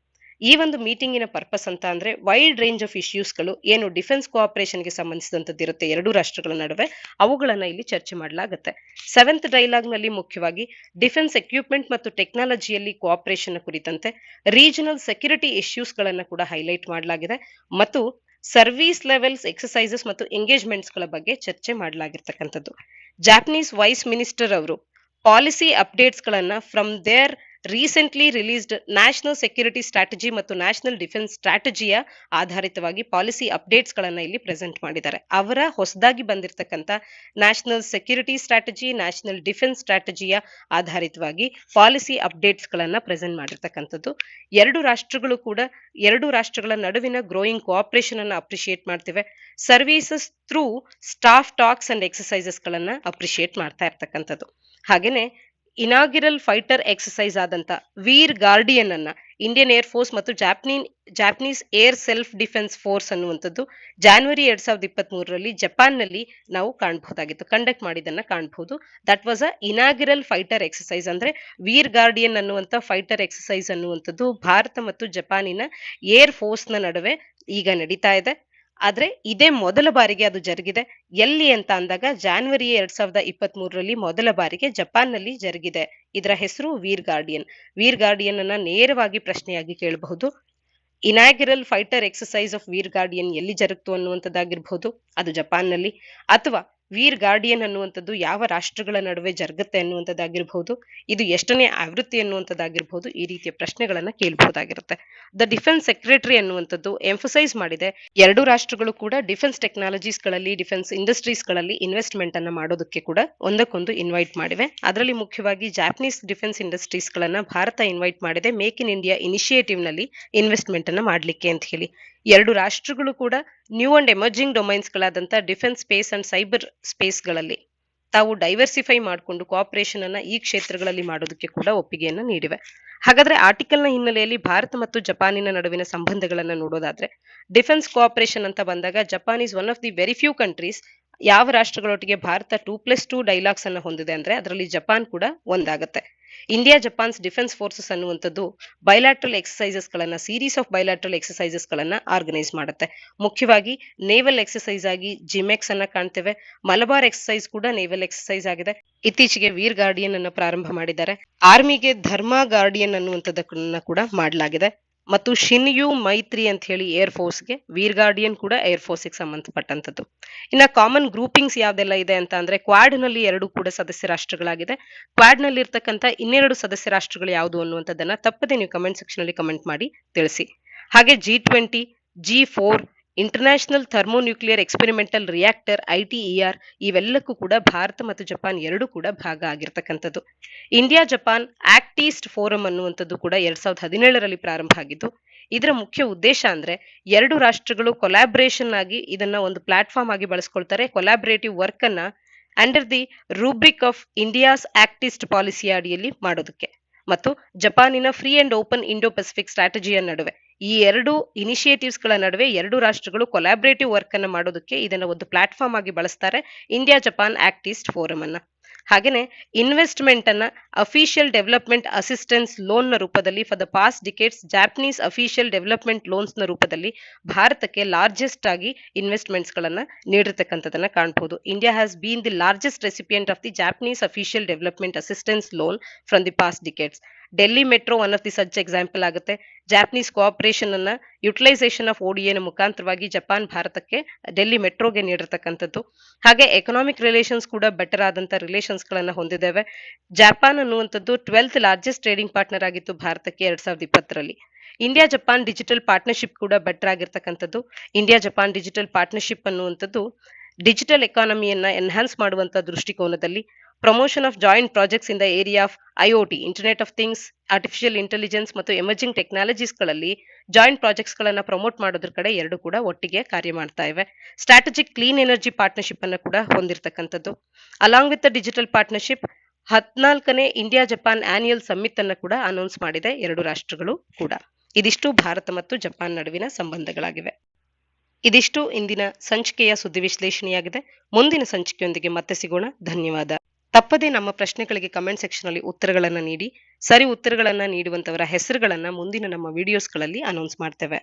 ಈ ಒಂದು ಮೀಟಿಂಗಿನ ಪರ್ಪಸ್ ಅಂತ ಅಂದ್ರೆ ವೈಡ್ ರೇಂಜ್ ಆಫ್ ಇಶ್ಯೂಸ್ಗಳು ಏನು ಡಿಫೆನ್ಸ್ ಕೋಆಪರೇಷನ್ಗೆ ಸಂಬಂಧಿಸಿದಂಥದ್ದು ಇರುತ್ತೆ ಎರಡು ರಾಷ್ಟ್ರಗಳ ನಡುವೆ, ಅವುಗಳನ್ನ ಇಲ್ಲಿ ಚರ್ಚೆ ಮಾಡಲಾಗುತ್ತೆ. 7th ಡೈಲಾಗ್ ನಲ್ಲಿ ಮುಖ್ಯವಾಗಿ ಡಿಫೆನ್ಸ್ ಎಕ್ವಿಪ್ಮೆಂಟ್ ಮತ್ತು ಟೆಕ್ನಾಲಜಿಯಲ್ಲಿ ಕೋಆಪರೇಷನ್ ಕುರಿತಂತೆ ರೀಜನಲ್ ಸೆಕ್ಯೂರಿಟಿ ಇಶ್ಯೂಸ್ ಗಳನ್ನ ಕೂಡ ಹೈಲೈಟ್ ಮಾಡಲಾಗಿದೆ ಮತ್ತು ಸರ್ವಿಸ್ ಲೆವೆಲ್ಸ್ ಎಕ್ಸಸೈಸಸ್ ಮತ್ತು ಎಂಗೇಜ್ಮೆಂಟ್ಸ್ ಗಳ ಬಗ್ಗೆ ಚರ್ಚೆ ಮಾಡಲಾಗಿರ್ತಕ್ಕಂಥದ್ದು. ಜಾಪನೀಸ್ ವೈಸ್ ಮಿನಿಸ್ಟರ್ ಅವರು ಪಾಲಿಸಿ ಅಪ್ಡೇಟ್ಸ್ ಗಳನ್ನ from their recently released national security strategy ಮತ್ತು ನ್ಯಾಷನಲ್ ಡಿಫೆನ್ಸ್ ಸ್ಟ್ರಾಟಜಿಯ ಆಧಾರಿತವಾಗಿ ಪಾಲಿಸಿ ಅಪ್ಡೇಟ್ಸ್ ಗಳನ್ನ ಇಲ್ಲಿ ಪ್ರೆಸೆಂಟ್ ಮಾಡಿದ್ದಾರೆ. ಅವರ ಹೊಸದಾಗಿ ಬಂದಿರತಕ್ಕಂತ national security strategy, national defence ಸ್ಟ್ರಾಟಜಿಯ ಆಧಾರಿತವಾಗಿ ಪಾಲಿಸಿ ಅಪ್ಡೇಟ್ಸ್ ಗಳನ್ನ ಪ್ರೆಸೆಂಟ್ ಮಾಡಿರ್ತಕ್ಕಂಥದ್ದು. ಎರಡು ರಾಷ್ಟ್ರಗಳ ನಡುವಿನ ಗ್ರೋಯಿಂಗ್ ಕೋಆಪರೇಷನ್ ಅನ್ನ ಅಪ್ರಿಶಿಯೇಟ್ ಮಾಡ್ತಿವೆ. Services through staff talks and exercises ಗಳನ್ನ ಅಪ್ರಿಶಿಯೇಟ್ ಮಾಡ್ತಾ ಇರ್ತಕ್ಕಂಥದ್ದು. ಹಾಗೇನೆ ಇನಾಗಿರಲ್ ಫೈಟರ್ ಎಕ್ಸಸೈಸ್ ಆದಂತ ವೀರ್ ಗಾರ್ಡಿಯನ್ ಅನ್ನ ಇಂಡಿಯನ್ ಏರ್ ಫೋರ್ಸ್ ಮತ್ತು Japanese air self defence force ಅನ್ನುವಂಥದ್ದು ಜಾನ್ವರಿ 2023ರಲ್ಲಿ ಜಪಾನ್ ನಲ್ಲಿ ನಾವು ಕಾಣಬಹುದಾಗಿತ್ತು, ಕಂಡಕ್ಟ್ ಮಾಡಿದನ್ನ ಕಾಣಬಹುದು. That was a inaugural fighter exercise. ಅಂದ್ರೆ ವೀರ್ ಗಾರ್ಡಿಯನ್ ಅನ್ನುವಂತ ಫೈಟರ್ ಎಕ್ಸಸೈಸ್ ಅನ್ನುವಂಥದ್ದು ಭಾರತ ಮತ್ತು ಜಪಾನಿನ ಏರ್ ಫೋರ್ಸ್ ನ ನಡುವೆ ಈಗ ನಡೀತಾ ಇದೆ. ಆದ್ರೆ ಇದೇ ಮೊದಲ ಬಾರಿಗೆ ಅದು ಜರುಗಿದೆ. ಎಲ್ಲಿ ಅಂತ ಅಂದಾಗ ಜಾನ್ವರಿ 2023ರಲ್ಲಿ ಮೊದಲ ಬಾರಿಗೆ ಜಪಾನ್ ನಲ್ಲಿ ಜರುಗಿದೆ. ಇದರ ಹೆಸರು ವೀರ್ ಗಾರ್ಡಿಯನ್ ಅನ್ನ ನೇರವಾಗಿ ಪ್ರಶ್ನೆಯಾಗಿ ಕೇಳಬಹುದು. Inaugural fighter exercise of Veer guardian ಎಲ್ಲಿ ಜರುಗ್ತು ಅನ್ನುವಂಥದ್ದಾಗಿರ್ಬಹುದು, ಅದು ಜಪಾನ್ ನಲ್ಲಿ, ಅಥವಾ ವೀರ್ ಗಾರ್ಡಿಯನ್ ಅನ್ನುವಂಥದ್ದು ಯಾವ ರಾಷ್ಟ್ರಗಳ ನಡುವೆ ಜರುಗುತ್ತೆ ಅನ್ನುವಂಥದ್ದಾಗಿರ್ಬಹುದು, ಇದು ಎಷ್ಟನೇ ಆವೃತ್ತಿ ಅನ್ನುವಂಥದ್ದಾಗಿರ್ಬಹುದು. ಈ ರೀತಿಯ ಪ್ರಶ್ನೆಗಳನ್ನ ಕೇಳಬಹುದಾಗಿರುತ್ತೆ. ದ ಡಿಫೆನ್ಸ್ ಸೆಕ್ರೆಟರಿ ಅನ್ನುವಂಥದ್ದು ಎಂಫಸೈಸ್ ಮಾಡಿದೆ ಎರಡು ರಾಷ್ಟ್ರಗಳು ಕೂಡ ಡಿಫೆನ್ಸ್ ಟೆಕ್ನಾಲಜೀಸ್ ಗಳಲ್ಲಿ, ಡಿಫೆನ್ಸ್ ಇಂಡಸ್ಟ್ರೀಸ್ ಗಳಲ್ಲಿ ಇನ್ವೆಸ್ಟ್ಮೆಂಟ್ ಅನ್ನ ಮಾಡೋದಕ್ಕೆ ಕೂಡ ಒಂದಕ್ಕೊಂದು ಇನ್ವೈಟ್ ಮಾಡಿವೆ. ಅದರಲ್ಲಿ ಮುಖ್ಯವಾಗಿ ಜಾಪನೀಸ್ ಡಿಫೆನ್ಸ್ ಇಂಡಸ್ಟ್ರೀಸ್ ಗಳನ್ನ ಭಾರತ ಇನ್ವೈಟ್ ಮಾಡಿದೆ ಮೇಕ್ ಇನ್ ಇಂಡಿಯಾ ಇನಿಷಿಯೇಟಿವ್ ನಲ್ಲಿ ಇನ್ವೆಸ್ಟ್ಮೆಂಟ್ ಅನ್ನ ಮಾಡ್ಲಿಕ್ಕೆ ಅಂತ ಹೇಳಿ. ಎರಡು ರಾಷ್ಟ್ರಗಳು ಕೂಡ ನ್ಯೂ ಅಂಡ್ ಎಮರ್ಜಿಂಗ್ ಡೊಮೈನ್ಸ್ ಗಳಾದಂತ defence space and cyber space ಗಳಲ್ಲಿ ತಾವು ಡೈವರ್ಸಿಫೈ ಮಾಡಿಕೊಂಡು ಕೋಆಪರೇಷನ್ ಅನ್ನ ಈ ಕ್ಷೇತ್ರಗಳಲ್ಲಿ ಮಾಡೋದಕ್ಕೆ ಕೂಡ ಒಪ್ಪಿಗೆಯನ್ನ ನೀಡಿವೆ. ಹಾಗಾದ್ರೆ ಆರ್ಟಿಕಲ್ ನ ಹಿನ್ನೆಲೆಯಲ್ಲಿ ಭಾರತ ಮತ್ತು ಜಪಾನಿನ ನಡುವಿನ ಸಂಬಂಧಗಳನ್ನ ನೋಡೋದಾದ್ರೆ ಡಿಫೆನ್ಸ್ ಕೋಆಪರೇಷನ್ ಅಂತ ಬಂದಾಗ Japan is one of the very few countries ಯಾವ ರಾಷ್ಟ್ರಗಳೊಟ್ಟಿಗೆ ಭಾರತ 2+2 ಡೈಲಾಗ್ಸ್ ಅನ್ನ ಹೊಂದಿದೆ ಅಂದ್ರೆ ಅದರಲ್ಲಿ ಜಪಾನ್ ಕೂಡ ಒಂದಾಗತ್ತೆ. ಇಂಡಿಯಾ ಜಪಾನ್ಸ್ ಡಿಫೆನ್ಸ್ ಫೋರ್ಸಸ್ ಅನ್ನುವಂಥದ್ದು ಬೈಲಾಟ್ರಲ್ ಎಕ್ಸಸೈಸಸ್ ಗಳನ್ನ ಸೀರೀಸ್ ಆಫ್ ಬೈಲಾಟ್ರಲ್ ಎಕ್ಸಸೈಸಸ್ ಗಳನ್ನ ಆರ್ಗನೈಸ್ ಮಾಡುತ್ತೆ. ಮುಖ್ಯವಾಗಿ ನೇವಲ್ ಎಕ್ಸಸೈಸ್ ಆಗಿ ಜಿಮೆಕ್ಸ್ ಅನ್ನ ಕಾಣ್ತೇವೆ. ಮಲಬಾರ್ ಎಕ್ಸಸೈಸ್ ಕೂಡ ನೇವಲ್ ಎಕ್ಸಸೈಸ್ ಆಗಿದೆ. ಇತ್ತೀಚೆಗೆ ವೀರ್ ಗಾರ್ಡಿಯನ್ ಅನ್ನ ಪ್ರಾರಂಭ ಮಾಡಿದ್ದಾರೆ. ಆರ್ಮಿಗೆ ಧರ್ಮ ಗಾರ್ಡಿಯನ್ ಅನ್ನುವಂಥದ್ದನ್ನ ಕೂಡ ಮಾಡಲಾಗಿದೆ. ಮತ್ತು ಶಿನ್ಯು ಮೈತ್ರಿ ಅಂತ ಹೇಳಿ ಏರ್ ಫೋರ್ಸ್ಗೆ, ವೀರ್ ಗಾರ್ಡಿಯನ್ ಕೂಡ ಏರ್ ಫೋರ್ಸ್ಗೆ ಸಂಬಂಧಪಟ್ಟಂತದ್ದು. ಇನ್ನ ಕಾಮನ್ ಗ್ರೂಪಿಂಗ್ಸ್ ಯಾವ್ದೆಲ್ಲ ಇದೆ ಅಂತ ಅಂದ್ರೆ ಕ್ವಾಡ್ ನಲ್ಲಿ 2 ಕೂಡ ಸದಸ್ಯ ರಾಷ್ಟ್ರಗಳಾಗಿದೆ. ಕ್ವಾಡ್ ನಲ್ಲಿ ಇರ್ತಕ್ಕಂಥ 2 ಸದಸ್ಯ ರಾಷ್ಟ್ರಗಳು ಯಾವುದು ಅನ್ನುವಂಥದ್ದನ್ನ ತಪ್ಪದೆ ನೀವು ಕಮೆಂಟ್ ಸೆಕ್ಷನ್ ಅಲ್ಲಿ ಕಮೆಂಟ್ ಮಾಡಿ ತಿಳಿಸಿ. ಹಾಗೆ G20, G4, international thermonuclear experimental reactor ITER ಇವೆಲ್ಲಕ್ಕೂ ಕೂಡ ಭಾರತ ಮತ್ತು ಜಪಾನ್ 2 ಕೂಡ ಭಾಗ ಆಗಿರ್ತಕ್ಕಂಥದ್ದು. India Japan act east forum ಅನ್ನುವಂಥದ್ದು ಕೂಡ 2017ರಲ್ಲಿ ಪ್ರಾರಂಭ ಆಗಿದ್ದು. ಇದರ ಮುಖ್ಯ ಉದ್ದೇಶ ಅಂದ್ರೆ 2 ರಾಷ್ಟ್ರಗಳು ಕೊಲಾಬ್ರೇಷನ್ ಆಗಿ ಇದನ್ನ ಒಂದು ಪ್ಲಾಟ್ಫಾರ್ಮ್ ಆಗಿ ಬಳಸ್ಕೊಳ್ತಾರೆ. ಕೊಲಾಬರೇಟಿವ್ ವರ್ಕ್ ಅನ್ನ under the rubric of India's act east ಪಾಲಿಸಿಯ ಅಡಿಯಲ್ಲಿ ಮಾಡೋದಕ್ಕೆ ಮತ್ತು ಜಪಾನಿನ free and open Indo Pacific ಸ್ಟ್ರಾಟಜಿಯ ನಡುವೆ ಈ 2 ಇನಿಷಿಯೇಟಿವ್ಸ್ ಗಳ ನಡುವೆ 2 ರಾಷ್ಟ್ರಗಳು ಕೊಲಾಬರೇಟಿವ್ ವರ್ಕ್ ಅನ್ನು ಮಾಡೋದಕ್ಕೆ ಇದನ್ನ ಒಂದು ಪ್ಲಾಟ್ಫಾರ್ಮ್ ಆಗಿ ಬಳಸ್ತಾರೆ, India Japan act east forum ಅನ್ನ. ಹಾಗೇನೆ ಇನ್ವೆಸ್ಟ್ಮೆಂಟ್ ಅನ್ನ ಅಫಿಷಿಯಲ್ ಡೆವಲಪ್ಮೆಂಟ್ ಅಸಿಸ್ಟೆನ್ಸ್ ಲೋನ್ ನ ರೂಪದಲ್ಲಿ for the past decades Japanese official development loans ನ ರೂಪದಲ್ಲಿ ಭಾರತಕ್ಕೆ ಲಾರ್ಜೆಸ್ಟ್ ಆಗಿ ಇನ್ವೆಸ್ಟ್ಮೆಂಟ್ಸ್ ಗಳನ್ನ ನೀಡಿರ್ತಕ್ಕಂಥದನ್ನ ಕಾಣಬಹುದು. India has been the largest recipient of the Japanese official development assistance loan from the past decades. Delhi metro one of the such example ಆಗುತ್ತೆ. Japanese cooperation ಅನ್ನ utilisation of ODA ನ ಮುಖಾಂತರವಾಗಿ ಜಪಾನ್ ಭಾರತಕ್ಕೆ ಡೆಲ್ಲಿ ಮೆಟ್ರೋಗೆ ನೀಡಿರ್ತಕ್ಕಂಥದ್ದು. ಹಾಗೆ economic relations ಕೂಡ better ಆದಂತ relations ಗಳನ್ನ ಹೊಂದಿದ್ದೇವೆ. ಜಪಾನ್ ಅನ್ನುವಂಥದ್ದು 12th ಲಾರ್ಜೆಸ್ಟ್ ಟ್ರೇಡಿಂಗ್ ಪಾರ್ಟ್ನರ್ ಆಗಿತ್ತು ಭಾರತಕ್ಕೆ 2020ರಲ್ಲಿ. ಇಂಡಿಯಾ ಜಪಾನ್ ಡಿಜಿಟಲ್ ಪಾರ್ಟ್ನರ್ಶಿಪ್ ಕೂಡ ಬೆಟರ್ ಆಗಿರ್ತಕ್ಕಂಥದ್ದು. ಇಂಡಿಯಾ ಜಪಾನ್ ಡಿಜಿಟಲ್ ಪಾರ್ಟ್ನರ್ಶಿಪ್ ಅನ್ನುವಂಥದ್ದು ಡಿಜಿಟಲ್ ಎಕಾನಮಿಯನ್ನ ಎನ್ಹಾನ್ಸ್ ಮಾಡುವಂತ ದೃಷ್ಟಿಕೋನದಲ್ಲಿ promotion of joint projects in the area of IoT, internet of things, artificial intelligence ಮತ್ತು ಎಮರ್ಜಿಂಗ್ ಟೆಕ್ನಾಲಜೀಸ್ ಗಳಲ್ಲಿ joint projects ಗಳನ್ನ ಪ್ರಮೋಟ್ ಮಾಡೋದ್ರ ಕಡೆ 2 ಕೂಡ ಒಟ್ಟಿಗೆ ಕಾರ್ಯ ಮಾಡ್ತಾ ಇವೆ. ಸ್ಟ್ರಾಟಜಿಕ್ ಕ್ಲೀನ್ ಎನರ್ಜಿ ಪಾರ್ಟ್ನರ್ಶಿಪ್ ಅನ್ನು ಕೂಡ ಹೊಂದಿರತಕ್ಕಂಥದ್ದು. Along with the digital partnership 14ನೇ ಇಂಡಿಯಾ ಜಪಾನ್ ಆನ್ಯುಯಲ್ ಸಮ್ಮಿಟ್ ಅನ್ನು ಕೂಡ ಅನೌನ್ಸ್ ಮಾಡಿದೆ 2 ರಾಷ್ಟ್ರಗಳು ಕೂಡ. ಇದಿಷ್ಟು ಭಾರತ ಮತ್ತು ಜಪಾನ್ ನಡುವಿನ ಸಂಬಂಧಗಳಾಗಿವೆ. ಇದಿಷ್ಟು ಇಂದಿನ ಸಂಚಿಕೆಯ ಸುದ್ದಿ ವಿಶ್ಲೇಷಣೆಯಾಗಿದೆ. ಮುಂದಿನ ಸಂಚಿಕೆಯೊಂದಿಗೆ ಮತ್ತೆ ಸಿಗೋಣ. ಧನ್ಯವಾದ. ತಪ್ಪದೆ ನಮ್ಮ ಪ್ರಶ್ನೆಗಳಿಗೆ ಕಮೆಂಟ್ ಸೆಕ್ಷನ್ ಅಲ್ಲಿ ಉತ್ತರಗಳನ್ನ ನೀಡಿ. ಸರಿ ಉತ್ತರಗಳನ್ನ ನೀಡುವಂತವರ ಹೆಸರುಗಳನ್ನ ಮುಂದಿನ ನಮ್ಮ ವಿಡಿಯೋಸ್ಗಳಲ್ಲಿ ಅನೌನ್ಸ್ ಮಾಡ್ತೇವೆ.